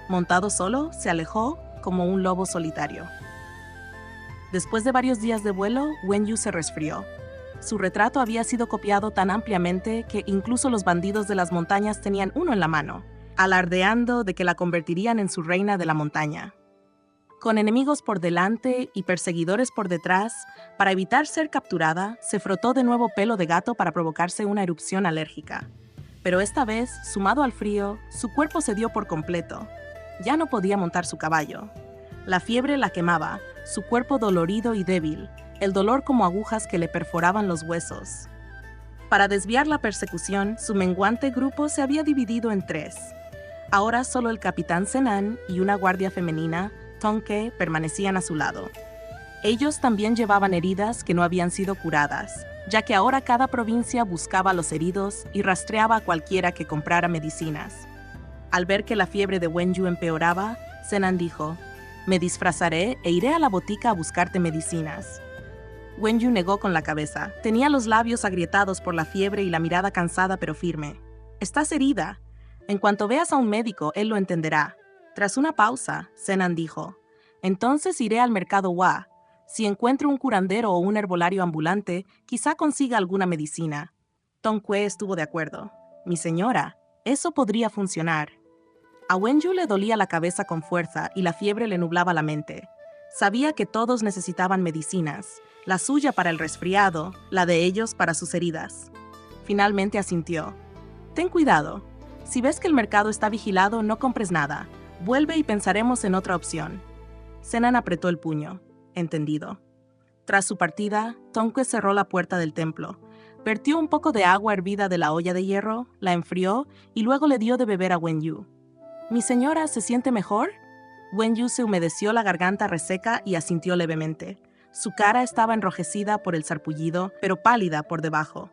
Montado solo, se alejó, como un lobo solitario. Después de varios días de vuelo, Wenyu se resfrió. Su retrato había sido copiado tan ampliamente que incluso los bandidos de las montañas tenían uno en la mano, alardeando de que la convertirían en su reina de la montaña. Con enemigos por delante y perseguidores por detrás, para evitar ser capturada, se frotó de nuevo pelo de gato para provocarse una erupción alérgica. Pero esta vez, sumado al frío, su cuerpo cedió por completo. Ya no podía montar su caballo. La fiebre la quemaba, su cuerpo dolorido y débil, el dolor como agujas que le perforaban los huesos. Para desviar la persecución, su menguante grupo se había dividido en 3. Ahora solo el capitán Zenan y una guardia femenina, Tonke, permanecían a su lado. Ellos también llevaban heridas que no habían sido curadas, ya que ahora cada provincia buscaba a los heridos y rastreaba a cualquiera que comprara medicinas. Al ver que la fiebre de Wenyu empeoraba, Zenan dijo: «Me disfrazaré e iré a la botica a buscarte medicinas». Wenyu negó con la cabeza. Tenía los labios agrietados por la fiebre y la mirada cansada pero firme. «Estás herida. En cuanto veas a un médico, él lo entenderá». Tras una pausa, Zenan dijo: «Entonces iré al mercado Wa. Si encuentro un curandero o un herbolario ambulante, quizá consiga alguna medicina». Tonque estuvo de acuerdo. «Mi señora, eso podría funcionar». A Wenyu le dolía la cabeza con fuerza y la fiebre le nublaba la mente. Sabía que todos necesitaban medicinas, la suya para el resfriado, la de ellos para sus heridas. Finalmente asintió. «Ten cuidado. Si ves que el mercado está vigilado, no compres nada. Vuelve y pensaremos en otra opción». Zenan apretó el puño. «Entendido». Tras su partida, Tonque cerró la puerta del templo, vertió un poco de agua hervida de la olla de hierro, la enfrió y luego le dio de beber a Wenyu. «¿Mi señora se siente mejor?» Wenyu se humedeció la garganta reseca y asintió levemente. Su cara estaba enrojecida por el sarpullido, pero pálida por debajo.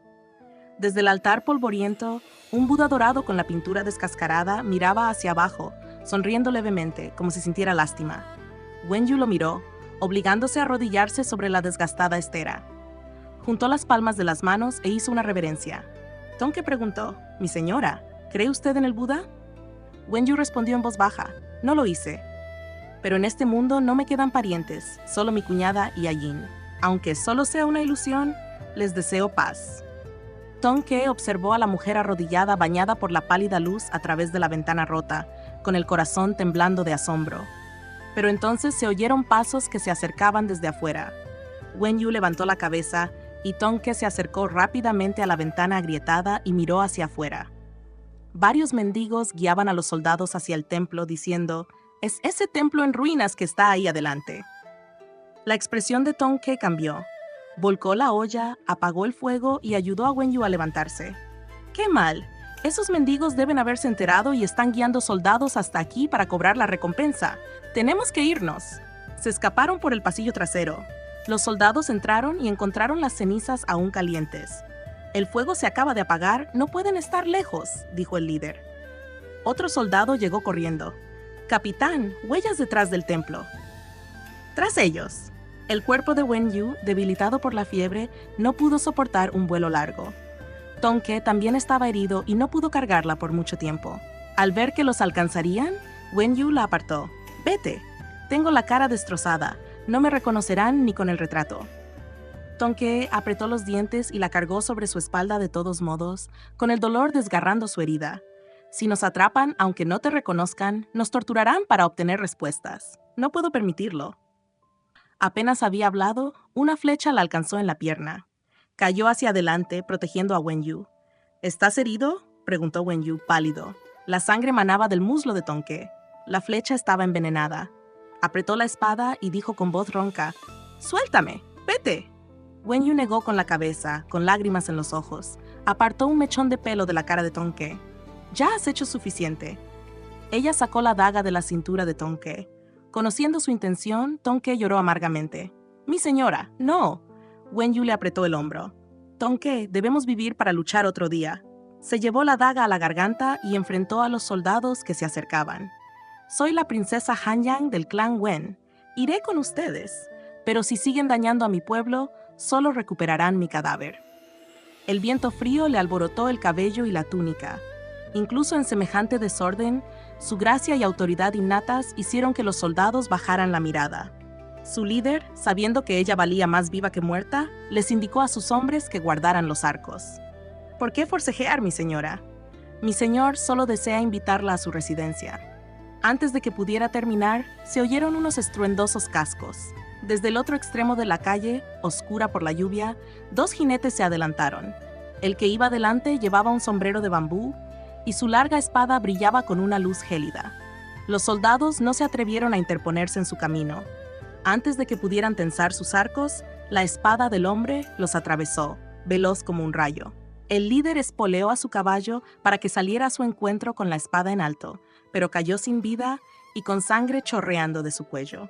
Desde el altar polvoriento, un Buda dorado con la pintura descascarada miraba hacia abajo, sonriendo levemente, como si sintiera lástima. Wenyu lo miró, obligándose a arrodillarse sobre la desgastada estera. Juntó las palmas de las manos e hizo una reverencia. Tonque preguntó: «Mi señora, ¿cree usted en el Buda?» Wenyu respondió en voz baja: «No lo hice. Pero en este mundo no me quedan parientes, solo mi cuñada y Ayin. Aunque solo sea una ilusión, les deseo paz». Tonque observó a la mujer arrodillada bañada por la pálida luz a través de la ventana rota, con el corazón temblando de asombro. Pero entonces se oyeron pasos que se acercaban desde afuera. Wenyu levantó la cabeza y Tonque se acercó rápidamente a la ventana agrietada y miró hacia afuera. Varios mendigos guiaban a los soldados hacia el templo diciendo: «Es ese templo en ruinas que está ahí adelante». La expresión de Tonque cambió. Volcó la olla, apagó el fuego y ayudó a Wenyu a levantarse. «¡Qué mal! Esos mendigos deben haberse enterado y están guiando soldados hasta aquí para cobrar la recompensa. ¡Tenemos que irnos!». Se escaparon por el pasillo trasero. Los soldados entraron y encontraron las cenizas aún calientes. «El fuego se acaba de apagar, no pueden estar lejos», dijo el líder. Otro soldado llegó corriendo. «Capitán, huellas detrás del templo». Tras ellos. El cuerpo de Wenyu, debilitado por la fiebre, no pudo soportar un vuelo largo. Tonque también estaba herido y no pudo cargarla por mucho tiempo. Al ver que los alcanzarían, Wenyu la apartó. «Vete, tengo la cara destrozada, no me reconocerán ni con el retrato». Tonque apretó los dientes y la cargó sobre su espalda de todos modos, con el dolor desgarrando su herida. «Si nos atrapan, aunque no te reconozcan, nos torturarán para obtener respuestas. No puedo permitirlo». Apenas había hablado, una flecha la alcanzó en la pierna. Cayó hacia adelante, protegiendo a Wenyu. «¿Estás herido?», preguntó Wenyu, pálido. La sangre manaba del muslo de Tonque. La flecha estaba envenenada. Apretó la espada y dijo con voz ronca: «¡Suéltame! ¡Vete!». Wenyu negó con la cabeza, con lágrimas en los ojos. Apartó un mechón de pelo de la cara de Tonque. «Ya has hecho suficiente». Ella sacó la daga de la cintura de Tonque. Conociendo su intención, Tonque lloró amargamente. «Mi señora, no». Wenyu le apretó el hombro. «Tonque, debemos vivir para luchar otro día». Se llevó la daga a la garganta y enfrentó a los soldados que se acercaban. «Soy la princesa Hanyang del clan Wen. Iré con ustedes, pero si siguen dañando a mi pueblo, solo recuperarán mi cadáver». El viento frío le alborotó el cabello y la túnica. Incluso en semejante desorden, Su gracia y autoridad innatas hicieron que los soldados bajaran la mirada. Su líder, sabiendo que ella valía más viva que muerta, les indicó a sus hombres que guardaran los arcos. ¿Por qué forcejear, mi señora? Mi señor solo desea invitarla a su residencia. Antes de que pudiera terminar, se oyeron unos estruendosos cascos. Desde el otro extremo de la calle, oscura por la lluvia, 2 jinetes se adelantaron. El que iba delante llevaba un sombrero de bambú y su larga espada brillaba con una luz gélida. Los soldados no se atrevieron a interponerse en su camino. Antes de que pudieran tensar sus arcos, la espada del hombre los atravesó, veloz como un rayo. El líder espoleó a su caballo para que saliera a su encuentro con la espada en alto, pero cayó sin vida y con sangre chorreando de su cuello.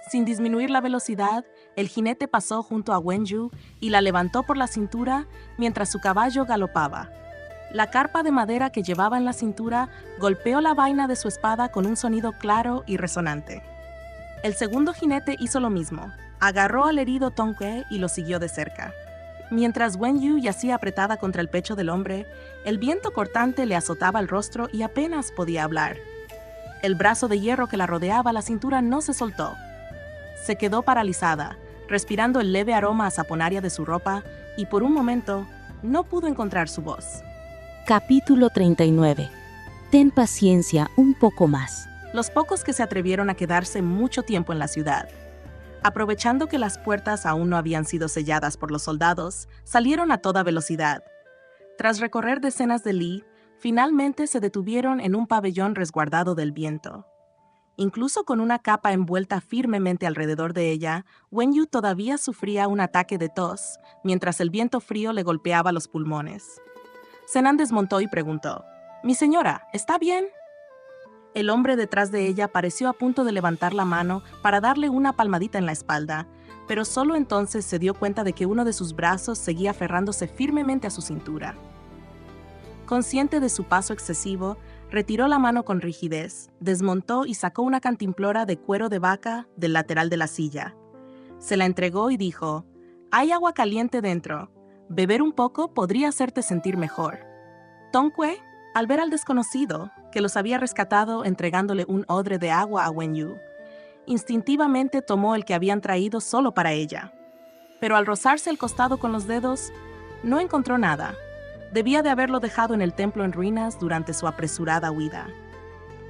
Sin disminuir la velocidad, el jinete pasó junto a Wen Yu y la levantó por la cintura mientras su caballo galopaba. La carpa de madera que llevaba en la cintura golpeó la vaina de su espada con un sonido claro y resonante. El segundo jinete hizo lo mismo. Agarró al herido Tong Que y lo siguió de cerca. Mientras Wen Yu yacía apretada contra el pecho del hombre, el viento cortante le azotaba el rostro y apenas podía hablar. El brazo de hierro que la rodeaba la cintura no se soltó. Se quedó paralizada, respirando el leve aroma a saponaria de su ropa, y por un momento no pudo encontrar su voz. Capítulo 39. Ten paciencia un poco más. Los pocos que se atrevieron a quedarse mucho tiempo en la ciudad, aprovechando que las puertas aún no habían sido selladas por los soldados, salieron a toda velocidad. Tras recorrer decenas de li, finalmente se detuvieron en un pabellón resguardado del viento. Incluso con una capa envuelta firmemente alrededor de ella, Wen Yu todavía sufría un ataque de tos, mientras el viento frío le golpeaba los pulmones. Zenan desmontó y preguntó, «Mi señora, ¿está bien?» El hombre detrás de ella pareció a punto de levantar la mano para darle una palmadita en la espalda, pero solo entonces se dio cuenta de que uno de sus brazos seguía aferrándose firmemente a su cintura. Consciente de su paso excesivo, retiró la mano con rigidez, desmontó y sacó una cantimplora de cuero de vaca del lateral de la silla. Se la entregó y dijo, «Hay agua caliente dentro. Beber un poco podría hacerte sentir mejor». Tong Que, al ver al desconocido, que los había rescatado entregándole un odre de agua a Wen Yu, instintivamente tomó el que habían traído solo para ella. Pero al rozarse el costado con los dedos, no encontró nada. Debía de haberlo dejado en el templo en ruinas durante su apresurada huida.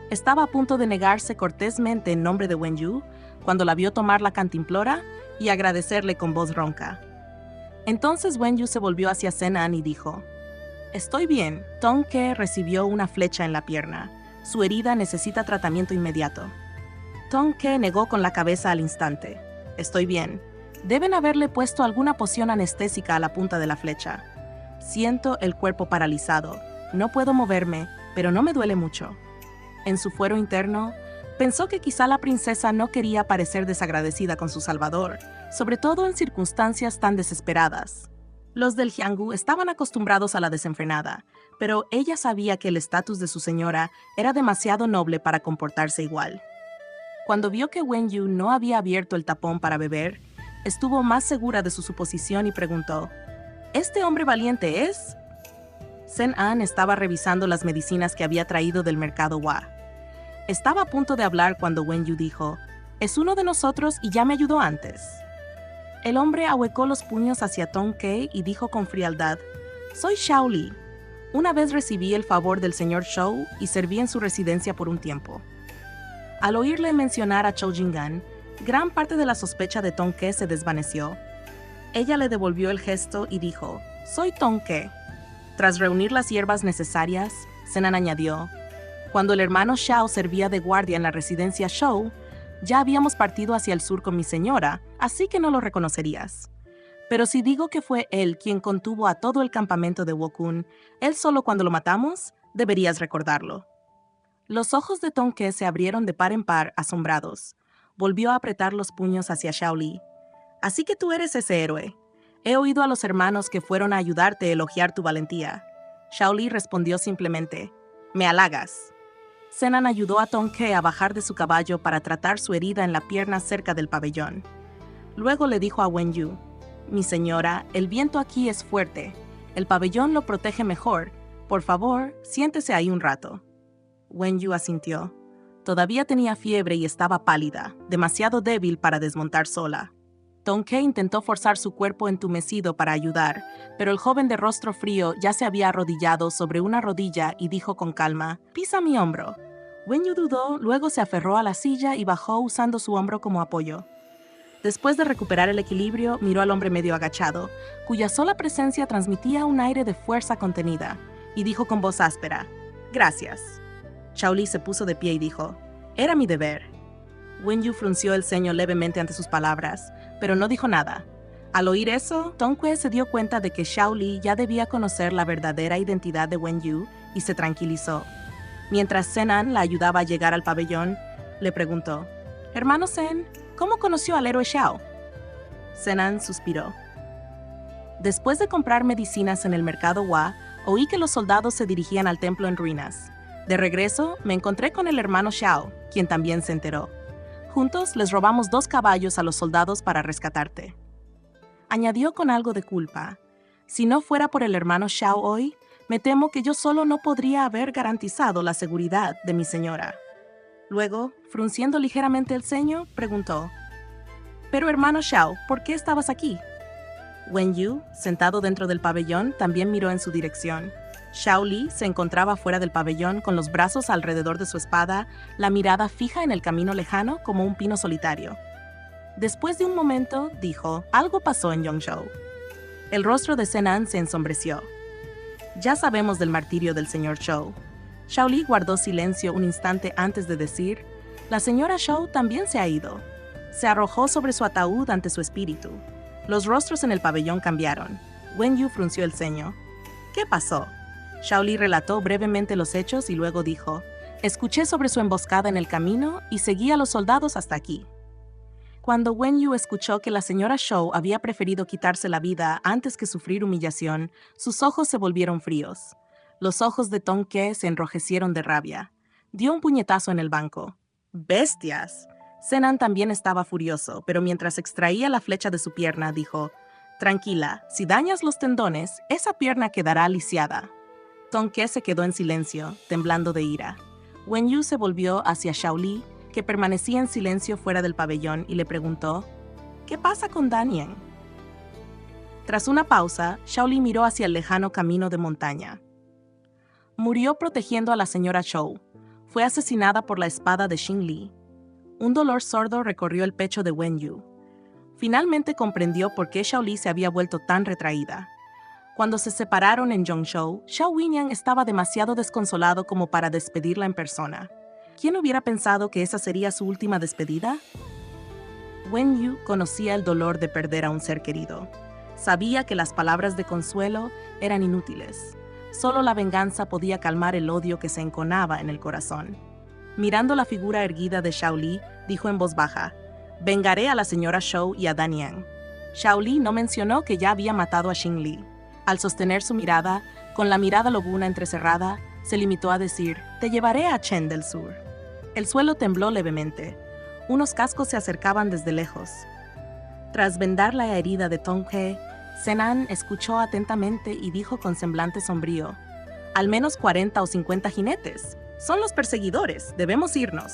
Estaba a punto de negarse cortésmente en nombre de Wen Yu cuando la vio tomar la cantimplora y agradecerle con voz ronca. Entonces Wen Yu se volvió hacia Zenan y dijo, «Estoy bien». Tong Que recibió una flecha en la pierna. Su herida necesita tratamiento inmediato. Tong Que negó con la cabeza al instante. «Estoy bien. Deben haberle puesto alguna poción anestésica a la punta de la flecha. Siento el cuerpo paralizado. No puedo moverme, pero no me duele mucho». En su fuero interno, pensó que quizá la princesa no quería parecer desagradecida con su salvador, sobre todo en circunstancias tan desesperadas. Los del Jianghu estaban acostumbrados a la desenfrenada, pero ella sabía que el estatus de su señora era demasiado noble para comportarse igual. Cuando vio que Wen Yu no había abierto el tapón para beber, estuvo más segura de su suposición y preguntó, «¿Este hombre valiente es?» Zenan estaba revisando las medicinas que había traído del mercado Hua. Estaba a punto de hablar cuando Wen Yu dijo, «Es uno de nosotros y ya me ayudó antes». El hombre ahuecó los puños hacia Tong Que y dijo con frialdad, «Soy Xiao Li. Una vez recibí el favor del señor Shou y serví en su residencia por un tiempo». Al oírle mencionar a Zhou Jingan, gran parte de la sospecha de Tong Que se desvaneció. Ella le devolvió el gesto y dijo, «Soy Tong Que». Tras reunir las hierbas necesarias, Zenan añadió, «Cuando el hermano Xiao servía de guardia en la residencia Shou, ya habíamos partido hacia el sur con mi señora, así que no lo reconocerías. Pero si digo que fue él quien contuvo a todo el campamento de Wokun, él solo cuando lo matamos, deberías recordarlo». Los ojos de Tong Que se abrieron de par en par, asombrados. Volvió a apretar los puños hacia Xiao Li. «Así que tú eres ese héroe. He oído a los hermanos que fueron a ayudarte a elogiar tu valentía». Xiao Li respondió simplemente, «Me halagas». Zenan ayudó a Tong Que a bajar de su caballo para tratar su herida en la pierna cerca del pabellón. Luego le dijo a Wen Yu, «Mi señora, el viento aquí es fuerte. El pabellón lo protege mejor. Por favor, siéntese ahí un rato». Wenyu asintió. Todavía tenía fiebre y estaba pálida, demasiado débil para desmontar sola. Tonke intentó forzar su cuerpo entumecido para ayudar, pero el joven de rostro frío ya se había arrodillado sobre una rodilla y dijo con calma, «Pisa mi hombro». Wenyu dudó, luego se aferró a la silla y bajó usando su hombro como apoyo. Después de recuperar el equilibrio, miró al hombre medio agachado, cuya sola presencia transmitía un aire de fuerza contenida, y dijo con voz áspera, «Gracias». Shaoli se puso de pie y dijo, «Era mi deber». Wenyu frunció el ceño levemente ante sus palabras, pero no dijo nada. Al oír eso, Tongque se dio cuenta de que Shaoli ya debía conocer la verdadera identidad de Wenyu y se tranquilizó. Mientras Zenan la ayudaba a llegar al pabellón, le preguntó, «Hermano Zen, ¿cómo conoció al héroe Xiao?» Zenan suspiró. Después de comprar medicinas en el mercado Hua, oí que los soldados se dirigían al templo en ruinas. De regreso, me encontré con el hermano Xiao, quien también se enteró. Juntos les robamos 2 caballos a los soldados para rescatarte. Añadió con algo de culpa, si no fuera por el hermano Xiao hoy, me temo que yo solo no podría haber garantizado la seguridad de mi señora. Luego, frunciendo ligeramente el ceño, preguntó, «Pero hermano Xiao, ¿por qué estabas aquí?» Wenyu, sentado dentro del pabellón, también miró en su dirección. Shaoli se encontraba fuera del pabellón con los brazos alrededor de su espada, la mirada fija en el camino lejano como un pino solitario. Después de un momento, dijo, «Algo pasó en Yongzhou». El rostro de Zenan se ensombreció. «Ya sabemos del martirio del señor Shou». Shaoli guardó silencio un instante antes de decir, «La señora Shou también se ha ido». Se arrojó sobre su ataúd ante su espíritu. Los rostros en el pabellón cambiaron. Wenyu frunció el ceño. «¿Qué pasó?» Shaoli relató brevemente los hechos y luego dijo, «Escuché sobre su emboscada en el camino y seguí a los soldados hasta aquí». Cuando Wenyu escuchó que la señora Shou había preferido quitarse la vida antes que sufrir humillación, sus ojos se volvieron fríos. Los ojos de Tongque se enrojecieron de rabia. Dio un puñetazo en el banco. «¡Bestias!». Zenan también estaba furioso, pero mientras extraía la flecha de su pierna, dijo, «Tranquila, si dañas los tendones, esa pierna quedará lisiada». Tongque se quedó en silencio, temblando de ira. Wenyu se volvió hacia Shaoli, que permanecía en silencio fuera del pabellón, y le preguntó, «¿Qué pasa con Danian?». Tras una pausa, Shaoli miró hacia el lejano camino de montaña. Murió protegiendo a la señora Shou. Fue asesinada por la espada de Xing Li. Un dolor sordo recorrió el pecho de Wenyu. Finalmente comprendió por qué Shaoli se había vuelto tan retraída. Cuando se separaron en Yongzhou, Xiao Winyan estaba demasiado desconsolado como para despedirla en persona. ¿Quién hubiera pensado que esa sería su última despedida? Wenyu conocía el dolor de perder a un ser querido. Sabía que las palabras de consuelo eran inútiles. Solo la venganza podía calmar el odio que se enconaba en el corazón. Mirando la figura erguida de Shaoli, dijo en voz baja, «Vengaré a la señora Shou y a Danian». Shaoli no mencionó que ya había matado a Xing Li. Al sostener su mirada, con la mirada lobuna entrecerrada, se limitó a decir, «Te llevaré a Chen del Sur». El suelo tembló levemente. Unos cascos se acercaban desde lejos. Tras vendar la herida de Tongque, Zenan escuchó atentamente y dijo con semblante sombrío, «Al menos 40 o 50 jinetes. Son los perseguidores. Debemos irnos».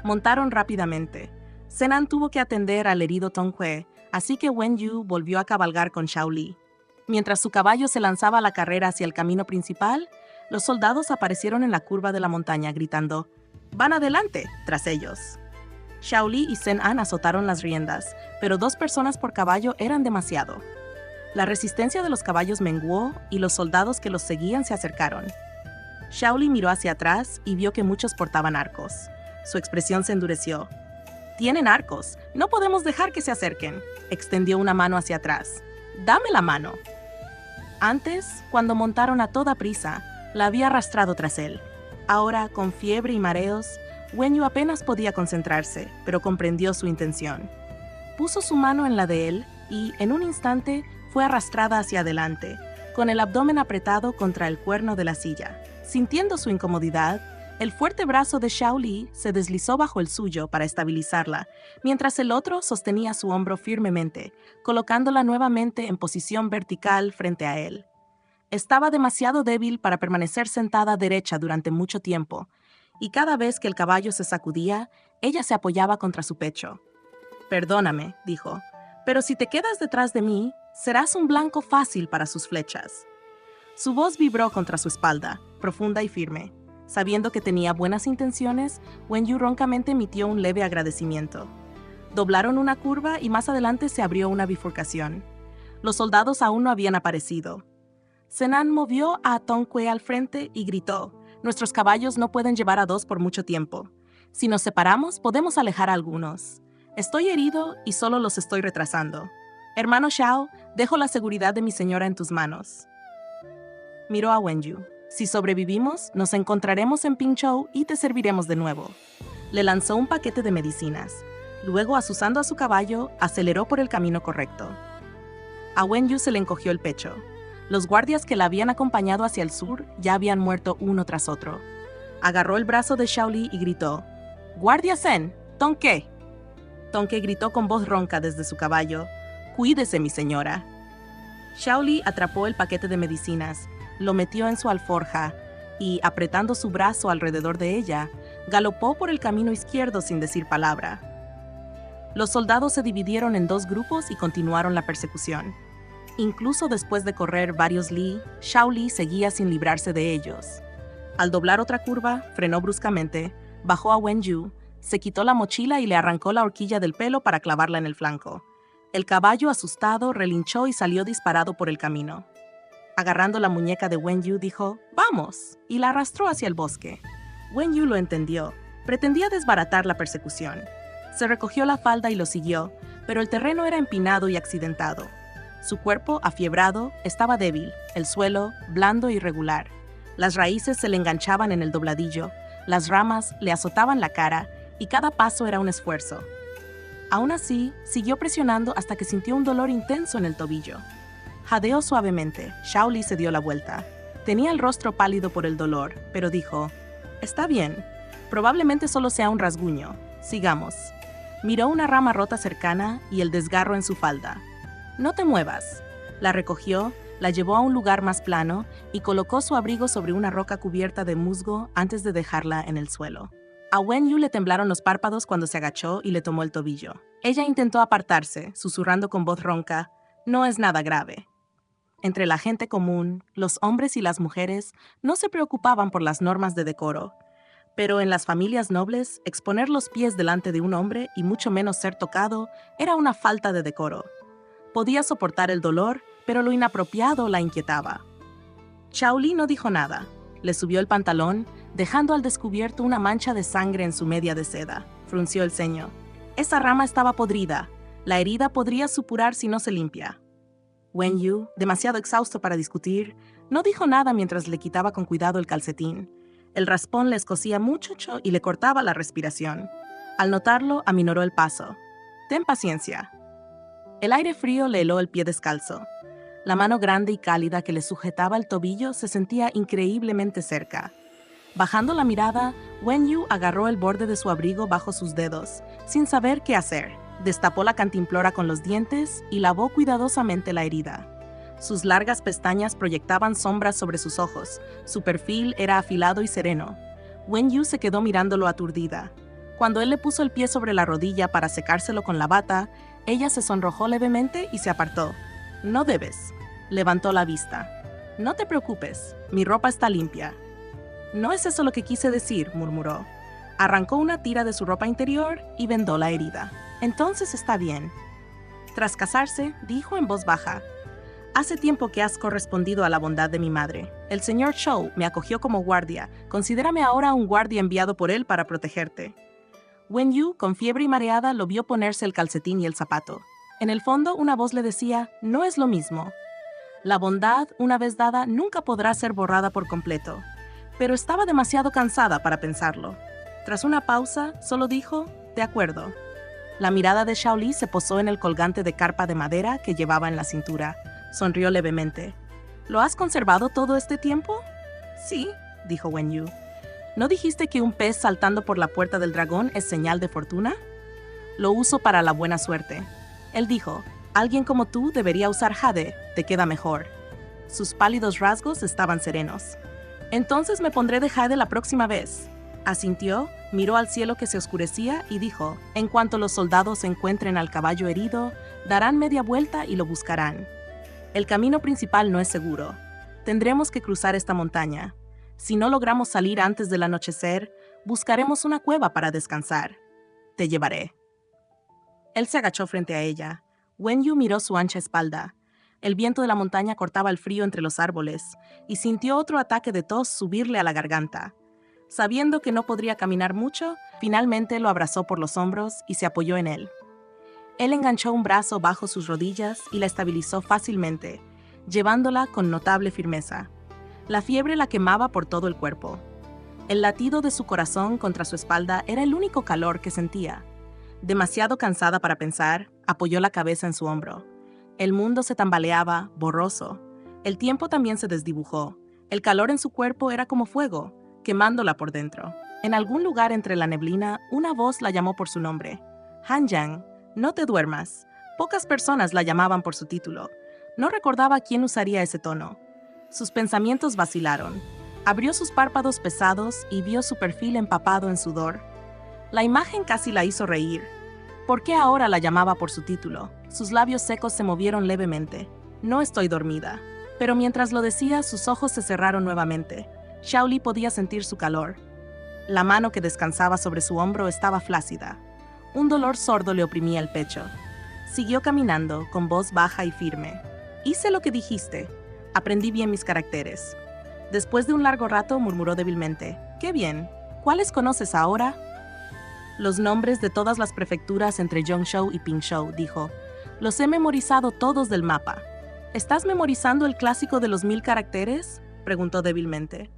Montaron rápidamente. Zenan tuvo que atender al herido Tongque, así que Wenyu volvió a cabalgar con Shaoli. Mientras su caballo se lanzaba a la carrera hacia el camino principal, los soldados aparecieron en la curva de la montaña gritando, «¡Van adelante!» tras ellos. Shaoli y Zenan azotaron las riendas, pero 2 personas por caballo eran demasiado. La resistencia de los caballos menguó y los soldados que los seguían se acercaron. Shaoli miró hacia atrás y vio que muchos portaban arcos. Su expresión se endureció. «Tienen arcos, no podemos dejar que se acerquen». Extendió una mano hacia atrás. «Dame la mano». Antes, cuando montaron a toda prisa, la había arrastrado tras él. Ahora, con fiebre y mareos, Wenyu apenas podía concentrarse, pero comprendió su intención. Puso su mano en la de él y, en un instante, fue arrastrada hacia adelante, con el abdomen apretado contra el cuerno de la silla. Sintiendo su incomodidad, el fuerte brazo de Shaoli se deslizó bajo el suyo para estabilizarla, mientras el otro sostenía su hombro firmemente, colocándola nuevamente en posición vertical frente a él. Estaba demasiado débil para permanecer sentada derecha durante mucho tiempo, y cada vez que el caballo se sacudía, ella se apoyaba contra su pecho. «Perdóname», dijo, «pero si te quedas detrás de mí, serás un blanco fácil para sus flechas». Su voz vibró contra su espalda, profunda y firme. Sabiendo que tenía buenas intenciones, Wenyu roncamente emitió un leve agradecimiento. Doblaron una curva y más adelante se abrió una bifurcación. Los soldados aún no habían aparecido. Zenan movió a Tongkue al frente y gritó: «Nuestros caballos no pueden llevar a dos por mucho tiempo. Si nos separamos, podemos alejar a algunos. Estoy herido y solo los estoy retrasando. Hermano Xiao, dejo la seguridad de mi señora en tus manos». Miró a Wenyu. «Si sobrevivimos, nos encontraremos en Pingzhou y te serviremos de nuevo». Le lanzó un paquete de medicinas. Luego, asusando a su caballo, aceleró por el camino correcto. A Wenyu se le encogió el pecho. Los guardias que la habían acompañado hacia el sur ya habían muerto uno tras otro. Agarró el brazo de Xiaoli y gritó: «¡Guardia Zen! ¡Tongke!». Tongke gritó con voz ronca desde su caballo: «Cuídese, mi señora». Xiaoli atrapó el paquete de medicinas, lo metió en su alforja y, apretando su brazo alrededor de ella, galopó por el camino izquierdo sin decir palabra. Los soldados se dividieron en dos grupos y continuaron la persecución. Incluso después de correr varios li, Xiaoli seguía sin librarse de ellos. Al doblar otra curva, frenó bruscamente, bajó a Wenyu, se quitó la mochila y le arrancó la horquilla del pelo para clavarla en el flanco. El caballo, asustado, relinchó y salió disparado por el camino. Agarrando la muñeca de Wenyu, dijo: «¡Vamos!», y la arrastró hacia el bosque. Wenyu lo entendió. Pretendía desbaratar la persecución. Se recogió la falda y lo siguió, pero el terreno era empinado y accidentado. Su cuerpo, afiebrado, estaba débil, el suelo, blando e irregular. Las raíces se le enganchaban en el dobladillo, las ramas le azotaban la cara y cada paso era un esfuerzo. Aún así, siguió presionando hasta que sintió un dolor intenso en el tobillo. Jadeó suavemente. Xiaoli se dio la vuelta. Tenía el rostro pálido por el dolor, pero dijo: «Está bien. Probablemente solo sea un rasguño. Sigamos». Miró una rama rota cercana y el desgarro en su falda. «No te muevas». La recogió, la llevó a un lugar más plano y colocó su abrigo sobre una roca cubierta de musgo antes de dejarla en el suelo. A Wenyu le temblaron los párpados cuando se agachó y le tomó el tobillo. Ella intentó apartarse, susurrando con voz ronca: «No es nada grave». Entre la gente común, los hombres y las mujeres no se preocupaban por las normas de decoro, pero en las familias nobles, exponer los pies delante de un hombre y mucho menos ser tocado era una falta de decoro. Podía soportar el dolor, pero lo inapropiado la inquietaba. Xiaoli no dijo nada. Le subió el pantalón, dejando al descubierto una mancha de sangre en su media de seda. Frunció el ceño. Esa rama estaba podrida. La herida podría supurar si no se limpia. Wenyu, demasiado exhausto para discutir, no dijo nada mientras le quitaba con cuidado el calcetín. El raspón le escocía mucho y le cortaba la respiración. Al notarlo, aminoró el paso. «Ten paciencia». El aire frío le heló el pie descalzo. La mano grande y cálida que le sujetaba el tobillo se sentía increíblemente cerca. Bajando la mirada, Wenyu agarró el borde de su abrigo bajo sus dedos, sin saber qué hacer. Destapó la cantimplora con los dientes y lavó cuidadosamente la herida. Sus largas pestañas proyectaban sombras sobre sus ojos. Su perfil era afilado y sereno. Wenyu se quedó mirándolo aturdida. Cuando él le puso el pie sobre la rodilla para secárselo con la bata, ella se sonrojó levemente y se apartó. «No debes». Levantó la vista. «No te preocupes, mi ropa está limpia». «No es eso lo que quise decir», murmuró. Arrancó una tira de su ropa interior y vendó la herida. «Entonces está bien». Tras casarse, dijo en voz baja: «Hace tiempo que has correspondido a la bondad de mi madre. El señor Zhou me acogió como guardia. Considérame ahora un guardia enviado por él para protegerte». Wenyu, con fiebre y mareada, lo vio ponerse el calcetín y el zapato. En el fondo, una voz le decía: «No es lo mismo». La bondad, una vez dada, nunca podrá ser borrada por completo. Pero estaba demasiado cansada para pensarlo. Tras una pausa, solo dijo: «De acuerdo». La mirada de Xiaoli se posó en el colgante de carpa de madera que llevaba en la cintura. Sonrió levemente. «¿Lo has conservado todo este tiempo?» «Sí», dijo Wenyu. ¿No dijiste que un pez saltando por la puerta del dragón es señal de fortuna?» «Lo uso para la buena suerte». Él dijo: «Alguien como tú debería usar jade, te queda mejor». Sus pálidos rasgos estaban serenos. «Entonces me pondré de jade la próxima vez». Asintió, miró al cielo que se oscurecía y dijo: en cuanto los soldados encuentren al caballo herido, darán media vuelta y lo buscarán. El camino principal no es seguro. Tendremos que cruzar esta montaña. Si no logramos salir antes del anochecer, buscaremos una cueva para descansar. Te llevaré. Él se agachó frente a ella. Wenyu miró su ancha espalda. El viento de la montaña cortaba el frío entre los árboles, y sintió otro ataque de tos subirle a la garganta. Sabiendo que no podría caminar mucho, finalmente lo abrazó por los hombros y se apoyó en él. Él enganchó un brazo bajo sus rodillas y la estabilizó fácilmente, llevándola con notable firmeza. La fiebre la quemaba por todo el cuerpo. El latido de su corazón contra su espalda era el único calor que sentía. Demasiado cansada para pensar, apoyó la cabeza en su hombro. El mundo se tambaleaba, borroso. El tiempo también se desdibujó. El calor en su cuerpo era como fuego, quemándola por dentro. En algún lugar entre la neblina, una voz la llamó por su nombre. Han-Yang, no te duermas. Pocas personas la llamaban por su título. No recordaba quién usaría ese tono. Sus pensamientos vacilaron. Abrió sus párpados pesados y vio su perfil empapado en sudor. La imagen casi la hizo reír. ¿Por qué ahora la llamaba por su título? Sus labios secos se movieron levemente. No estoy dormida. Pero mientras lo decía, sus ojos se cerraron nuevamente. Xiaoli podía sentir su calor. La mano que descansaba sobre su hombro estaba flácida. Un dolor sordo le oprimía el pecho. Siguió caminando, con voz baja y firme. Hice lo que dijiste. Aprendí bien mis caracteres. Después de un largo rato, murmuró débilmente. ¡Qué bien! ¿Cuáles conoces ahora? Los nombres de todas las prefecturas entre Zhongzhou y Pingzhou, dijo. Los he memorizado todos del mapa. ¿Estás memorizando el clásico de los 1000 caracteres? Preguntó débilmente.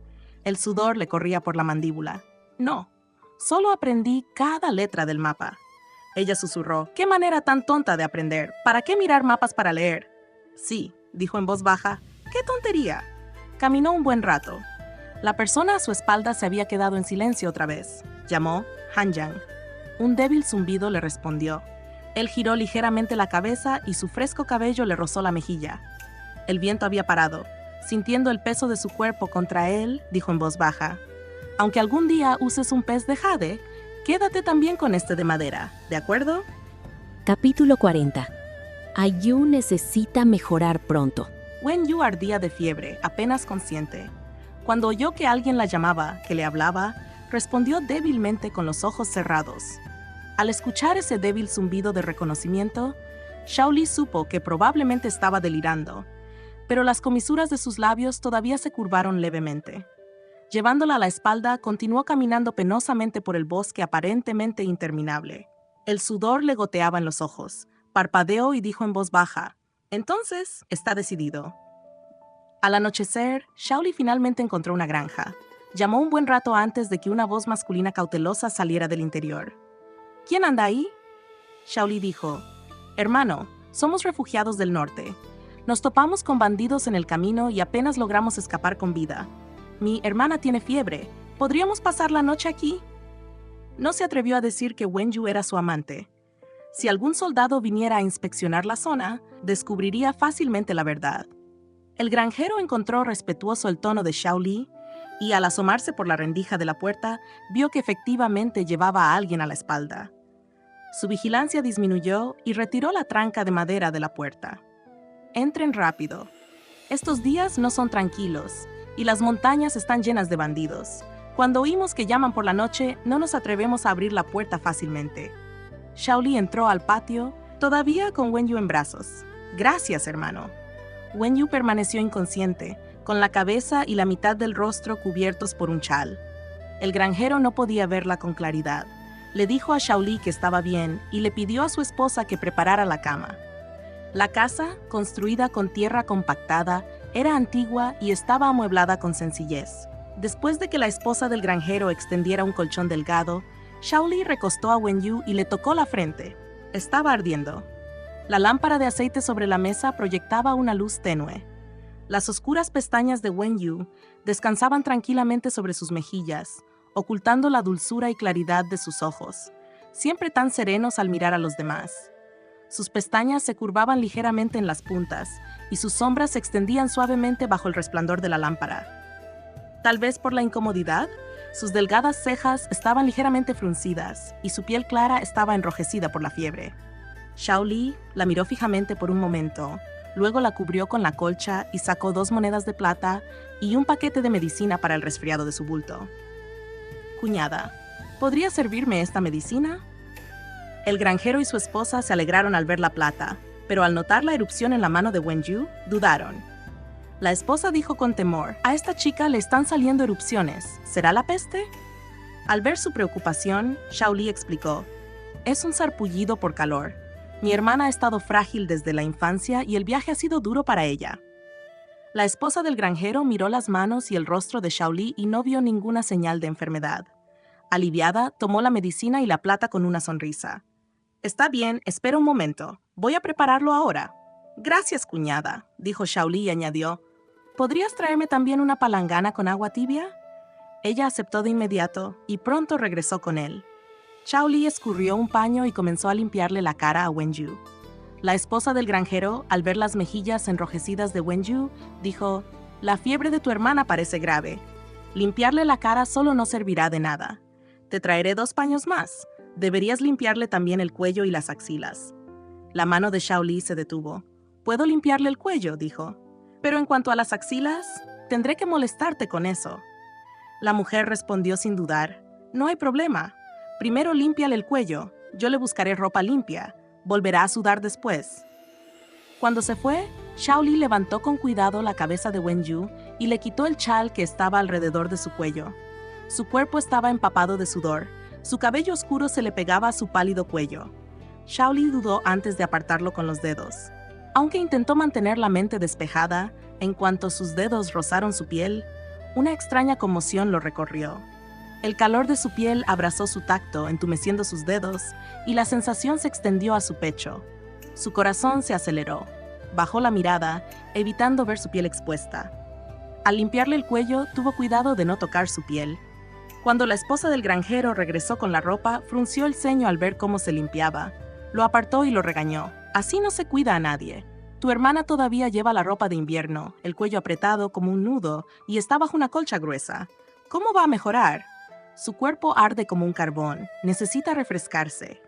El sudor le corría por la mandíbula. No, solo aprendí cada letra del mapa. Ella susurró. ¡Qué manera tan tonta de aprender! ¿Para qué mirar mapas para leer? Sí, dijo en voz baja. ¡Qué tontería! Caminó un buen rato. La persona a su espalda se había quedado en silencio otra vez. Llamó Han-Yang. Un débil zumbido le respondió. Él giró ligeramente la cabeza y su fresco cabello le rozó la mejilla. El viento había parado. Sintiendo el peso de su cuerpo contra él, dijo en voz baja. Aunque algún día uses un pez de jade, quédate también con este de madera, ¿de acuerdo? Capítulo 40. Ayu necesita mejorar pronto. Wenyu ardía de fiebre, apenas consciente. Cuando oyó que alguien la llamaba, que le hablaba, respondió débilmente con los ojos cerrados. Al escuchar ese débil zumbido de reconocimiento, Xiaoli supo que probablemente estaba delirando, pero las comisuras de sus labios todavía se curvaron levemente. Llevándola a la espalda, continuó caminando penosamente por el bosque aparentemente interminable. El sudor le goteaba en los ojos. Parpadeó y dijo en voz baja, «Entonces, está decidido». Al anochecer, Xiaoli finalmente encontró una granja. Llamó un buen rato antes de que una voz masculina cautelosa saliera del interior. «¿Quién anda ahí?» Xiaoli dijo, «Hermano, somos refugiados del norte. Nos topamos con bandidos en el camino y apenas logramos escapar con vida. Mi hermana tiene fiebre. ¿Podríamos pasar la noche aquí?» No se atrevió a decir que Wenyu era su amante. Si algún soldado viniera a inspeccionar la zona, descubriría fácilmente la verdad. El granjero encontró respetuoso el tono de Xiaoli y, al asomarse por la rendija de la puerta, vio que efectivamente llevaba a alguien a la espalda. Su vigilancia disminuyó y retiró la tranca de madera de la puerta. «Entren rápido. Estos días no son tranquilos y las montañas están llenas de bandidos. Cuando oímos que llaman por la noche, no nos atrevemos a abrir la puerta fácilmente». Xiaoli entró al patio, todavía con Wenyu en brazos. «Gracias, hermano». Wenyu permaneció inconsciente, con la cabeza y la mitad del rostro cubiertos por un chal. El granjero no podía verla con claridad. Le dijo a Xiaoli que estaba bien y le pidió a su esposa que preparara la cama. La casa, construida con tierra compactada, era antigua y estaba amueblada con sencillez. Después de que la esposa del granjero extendiera un colchón delgado, Xiaoli recostó a Wenyu y le tocó la frente. Estaba ardiendo. La lámpara de aceite sobre la mesa proyectaba una luz tenue. Las oscuras pestañas de Wenyu descansaban tranquilamente sobre sus mejillas, ocultando la dulzura y claridad de sus ojos, siempre tan serenos al mirar a los demás. Sus pestañas se curvaban ligeramente en las puntas y sus sombras se extendían suavemente bajo el resplandor de la lámpara. Tal vez por la incomodidad, Sus delgadas cejas estaban ligeramente fruncidas y su piel clara estaba enrojecida por la fiebre. Xiao Li la miró fijamente por un momento, luego la cubrió con la colcha y sacó 2 monedas de plata y un paquete de medicina para el resfriado de su bulto. «Cuñada, ¿podría servirme esta medicina?». El granjero y su esposa se alegraron al ver la plata, pero al notar la erupción en la mano de Wenyu, dudaron. La esposa dijo con temor: «A esta chica le están saliendo erupciones. ¿Será la peste?». Al ver su preocupación, Xiao Li explicó: «Es un sarpullido por calor. Mi hermana ha estado frágil desde la infancia y el viaje ha sido duro para ella». La esposa del granjero miró las manos y el rostro de Xiao Li y no vio ninguna señal de enfermedad. Aliviada, tomó la medicina y la plata con una sonrisa. «Está bien, espera un momento. Voy a prepararlo ahora». «Gracias, cuñada», dijo Xiao Li y añadió: «¿Podrías traerme también una palangana con agua tibia?». Ella aceptó de inmediato y pronto regresó con él. Xiao Li escurrió un paño y comenzó a limpiarle la cara a Wenyu. La esposa del granjero, al ver las mejillas enrojecidas de Wenyu, dijo: «La fiebre de tu hermana parece grave. Limpiarle la cara solo no servirá de nada. Te traeré 2 paños más. Deberías limpiarle también el cuello y las axilas». La mano de Xiao Li se detuvo. «Puedo limpiarle el cuello», dijo. «Pero en cuanto a las axilas, tendré que molestarte con eso». La mujer respondió sin dudar: «No hay problema. Primero límpiale el cuello. Yo le buscaré ropa limpia. Volverá a sudar después». Cuando se fue, Xiao Li levantó con cuidado la cabeza de Wenyu y le quitó el chal que estaba alrededor de su cuello. Su cuerpo estaba empapado de sudor. Su cabello oscuro se le pegaba a su pálido cuello. Xiao Li dudó antes de apartarlo con los dedos. Aunque intentó mantener la mente despejada, en cuanto sus dedos rozaron su piel, una extraña conmoción lo recorrió. El calor de su piel abrazó su tacto, entumeciendo sus dedos, y la sensación se extendió a su pecho. Su corazón se aceleró. Bajó la mirada, evitando ver su piel expuesta. Al limpiarle el cuello, tuvo cuidado de no tocar su piel. Cuando la esposa del granjero regresó con la ropa, frunció el ceño al ver cómo se limpiaba. Lo apartó y lo regañó. «Así no se cuida a nadie. Tu hermana todavía lleva la ropa de invierno, el cuello apretado como un nudo y está bajo una colcha gruesa. ¿Cómo va a mejorar? Su cuerpo arde como un carbón. Necesita refrescarse».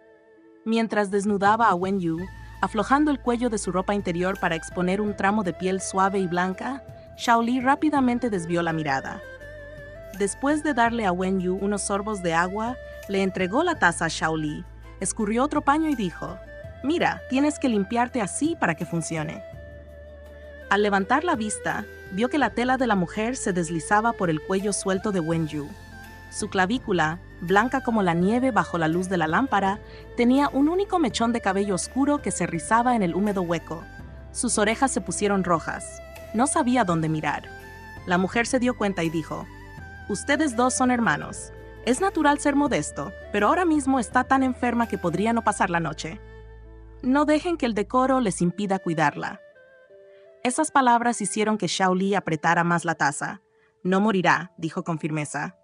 Mientras desnudaba a Wenyu, aflojando el cuello de su ropa interior para exponer un tramo de piel suave y blanca, Xiao Li rápidamente desvió la mirada. Después de darle a Wenyu unos sorbos de agua, le entregó la taza a Xiao Li, escurrió otro paño y dijo: «Mira, tienes que limpiarte así para que funcione». Al levantar la vista, vio que la tela de la mujer se deslizaba por el cuello suelto de Wenyu. Su clavícula, blanca como la nieve bajo la luz de la lámpara, tenía un único mechón de cabello oscuro que se rizaba en el húmedo hueco. Sus orejas se pusieron rojas. No sabía dónde mirar. La mujer se dio cuenta y dijo: «Ustedes 2 son hermanos. Es natural ser modesto, pero ahora mismo está tan enferma que podría no pasar la noche. No dejen que el decoro les impida cuidarla». Esas palabras hicieron que Xiao Li apretara más la taza. «No morirá», dijo con firmeza.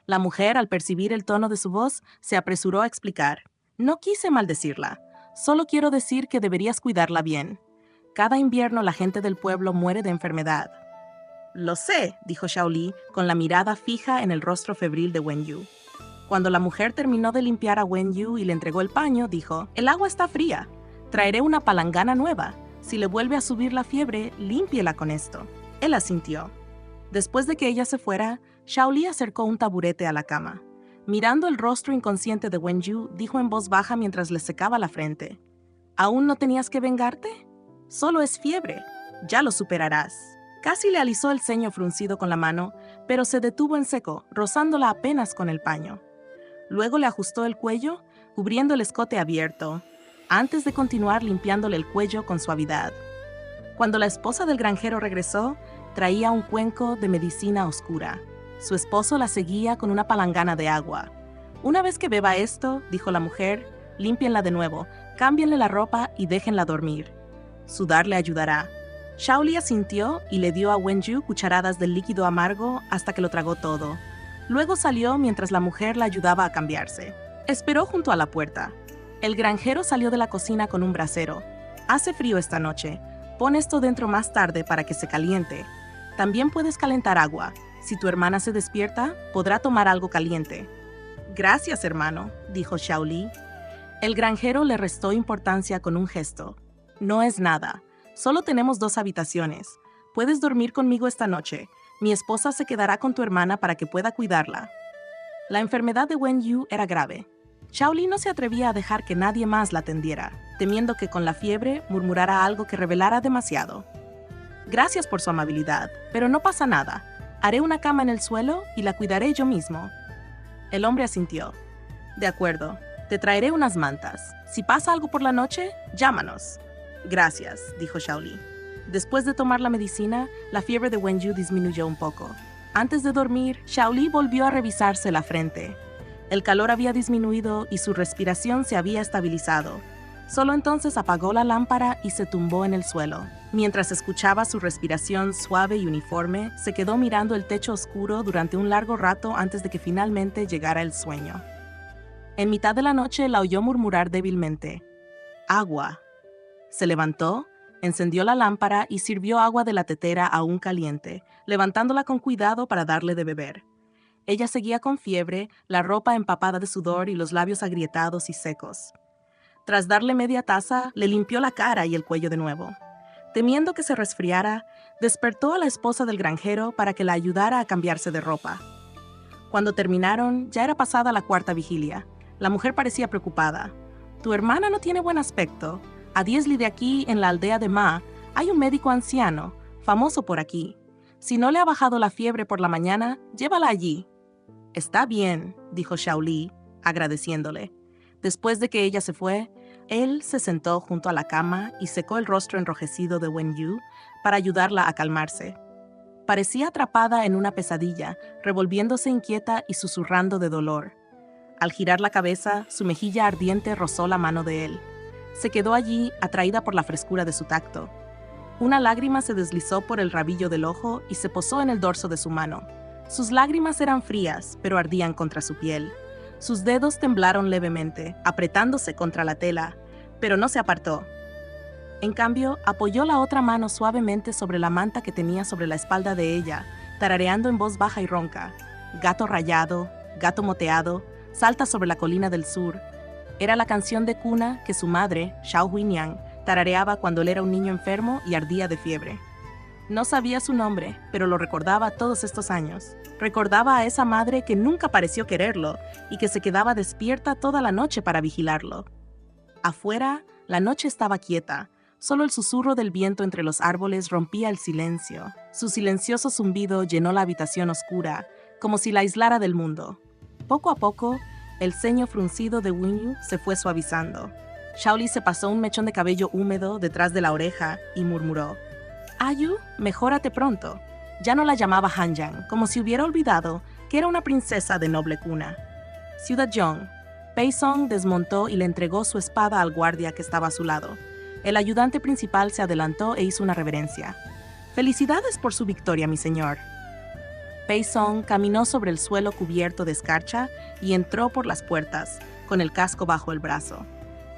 La mujer, al percibir el tono de su voz, se apresuró a explicar: «No quise maldecirla. Solo quiero decir que deberías cuidarla bien. Cada invierno la gente del pueblo muere de enfermedad». «Lo sé», dijo Xiao Li, con la mirada fija en el rostro febril de Wenyu. Cuando la mujer terminó de limpiar a Wenyu y le entregó el paño, dijo: «El agua está fría. Traeré una palangana nueva. Si le vuelve a subir la fiebre, límpiela con esto». Él asintió. Después de que ella se fuera, Xiao Li acercó un taburete a la cama. Mirando el rostro inconsciente de Wenyu, dijo en voz baja mientras le secaba la frente: «¿Aún no tenías que vengarte? Solo es fiebre. Ya lo superarás». Casi le alisó el ceño fruncido con la mano, pero se detuvo en seco, rozándola apenas con el paño. Luego le ajustó el cuello, cubriendo el escote abierto, antes de continuar limpiándole el cuello con suavidad. Cuando la esposa del granjero regresó, traía un cuenco de medicina oscura. Su esposo la seguía con una palangana de agua. «Una vez que beba esto», dijo la mujer, «límpienla de nuevo, cámbienle la ropa y déjenla dormir. Sudar le ayudará». Xiao Li asintió y le dio a Wenyu cucharadas del líquido amargo hasta que lo tragó todo. Luego salió mientras la mujer la ayudaba a cambiarse. Esperó junto a la puerta. El granjero salió de la cocina con un brasero. «Hace frío esta noche. Pon esto dentro más tarde para que se caliente. También puedes calentar agua. Si tu hermana se despierta, podrá tomar algo caliente. Gracias, hermano, dijo Xiao Li. El granjero le restó importancia con un gesto. No es nada. Solo tenemos 2 habitaciones. Puedes dormir conmigo esta noche. Mi esposa se quedará con tu hermana para que pueda cuidarla. La enfermedad de Wen Yu era grave. Xiao Li no se atrevía a dejar que nadie más la atendiera, temiendo que con la fiebre murmurara algo que revelara demasiado. Gracias por su amabilidad, pero no pasa nada. Haré una cama en el suelo y la cuidaré yo mismo. El hombre asintió. De acuerdo, te traeré unas mantas. Si pasa algo por la noche, llámanos. Gracias, dijo Xiao Li. Después de tomar la medicina, la fiebre de Wen Yu disminuyó un poco. Antes de dormir, Xiao Li volvió a revisarse la frente. El calor había disminuido y su respiración se había estabilizado. Solo entonces apagó la lámpara y se tumbó en el suelo. Mientras escuchaba su respiración suave y uniforme, se quedó mirando el techo oscuro durante un largo rato antes de que finalmente llegara el sueño. En mitad de la noche la oyó murmurar débilmente. «Agua». Se levantó, encendió la lámpara y sirvió agua de la tetera aún caliente, levantándola con cuidado para darle de beber. Ella seguía con fiebre, la ropa empapada de sudor y los labios agrietados y secos. Tras darle media taza, le limpió la cara y el cuello de nuevo. Temiendo que se resfriara, despertó a la esposa del granjero para que la ayudara a cambiarse de ropa. Cuando terminaron, ya era pasada la 4ª vigilia. La mujer parecía preocupada. «Tu hermana no tiene buen aspecto. A 10 li de aquí, en la aldea de Ma, hay un médico anciano, famoso por aquí. Si no le ha bajado la fiebre por la mañana, llévala allí». «Está bien», dijo Xiao Li, agradeciéndole. Después de que ella se fue, él se sentó junto a la cama y secó el rostro enrojecido de Wen Yu para ayudarla a calmarse. Parecía atrapada en una pesadilla, revolviéndose inquieta y susurrando de dolor. Al girar la cabeza, su mejilla ardiente rozó la mano de él. Se quedó allí, atraída por la frescura de su tacto. Una lágrima se deslizó por el rabillo del ojo y se posó en el dorso de su mano. Sus lágrimas eran frías, pero ardían contra su piel. Sus dedos temblaron levemente, apretándose contra la tela, pero no se apartó. En cambio, apoyó la otra mano suavemente sobre la manta que tenía sobre la espalda de ella, tarareando en voz baja y ronca. Gato rayado, gato moteado, salta sobre la colina del sur. Era la canción de cuna que su madre, Xiao Huiniang, tarareaba cuando él era un niño enfermo y ardía de fiebre. No sabía su nombre, pero lo recordaba todos estos años. Recordaba a esa madre que nunca pareció quererlo y que se quedaba despierta toda la noche para vigilarlo. Afuera, la noche estaba quieta. Solo el susurro del viento entre los árboles rompía el silencio. Su silencioso zumbido llenó la habitación oscura, como si la aislara del mundo. Poco a poco, el ceño fruncido de Wen Yu se fue suavizando. Xiao Li se pasó un mechón de cabello húmedo detrás de la oreja y murmuró: «Ayu, mejórate pronto». Ya no la llamaba Hanjiang, como si hubiera olvidado que era una princesa de noble cuna. Ciudad Zhong. Pei Song desmontó y le entregó su espada al guardia que estaba a su lado. El ayudante principal se adelantó e hizo una reverencia. «Felicidades por su victoria, mi señor». Pei Song caminó sobre el suelo cubierto de escarcha y entró por las puertas, con el casco bajo el brazo.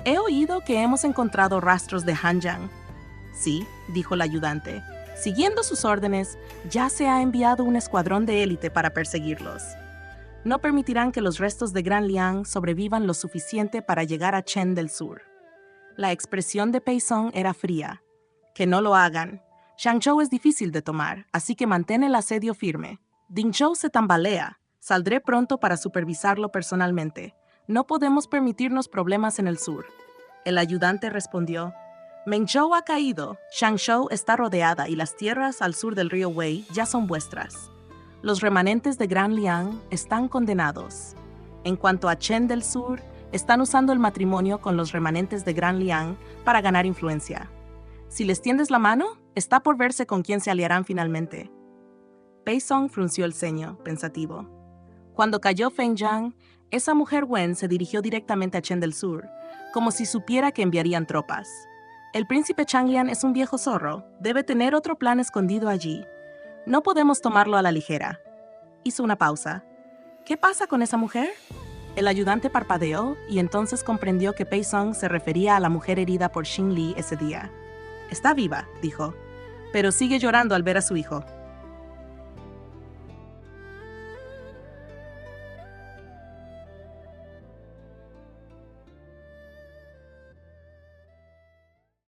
«He oído que hemos encontrado rastros de Hanjiang». «Sí», dijo el ayudante. «Siguiendo sus órdenes, ya se ha enviado un escuadrón de élite para perseguirlos. No permitirán que los restos de Gran Liang sobrevivan lo suficiente para llegar a Chen del Sur». La expresión de Pei Song era fría. «Que no lo hagan. Shangzhou es difícil de tomar, así que mantén el asedio firme. Dingzhou se tambalea. Saldré pronto para supervisarlo personalmente. No podemos permitirnos problemas en el sur». El ayudante respondió: «Mengzhou ha caído, Shangzhou está rodeada y las tierras al sur del río Wei ya son vuestras. Los remanentes de Gran Liang están condenados. En cuanto a Chen del Sur, están usando el matrimonio con los remanentes de Gran Liang para ganar influencia. Si les tiendes la mano, está por verse con quién se aliarán finalmente». Pei Song frunció el ceño, pensativo. Cuando cayó Feng Jiang, esa mujer Wen se dirigió directamente a Chen del Sur, como si supiera que enviarían tropas. El príncipe Changlian es un viejo zorro, debe tener otro plan escondido allí. No podemos tomarlo a la ligera. Hizo una pausa. ¿Qué pasa con esa mujer? El ayudante parpadeó y entonces comprendió que Pei Song se refería a la mujer herida por Xin Li ese día. «Está viva», dijo, «pero sigue llorando al ver a su hijo».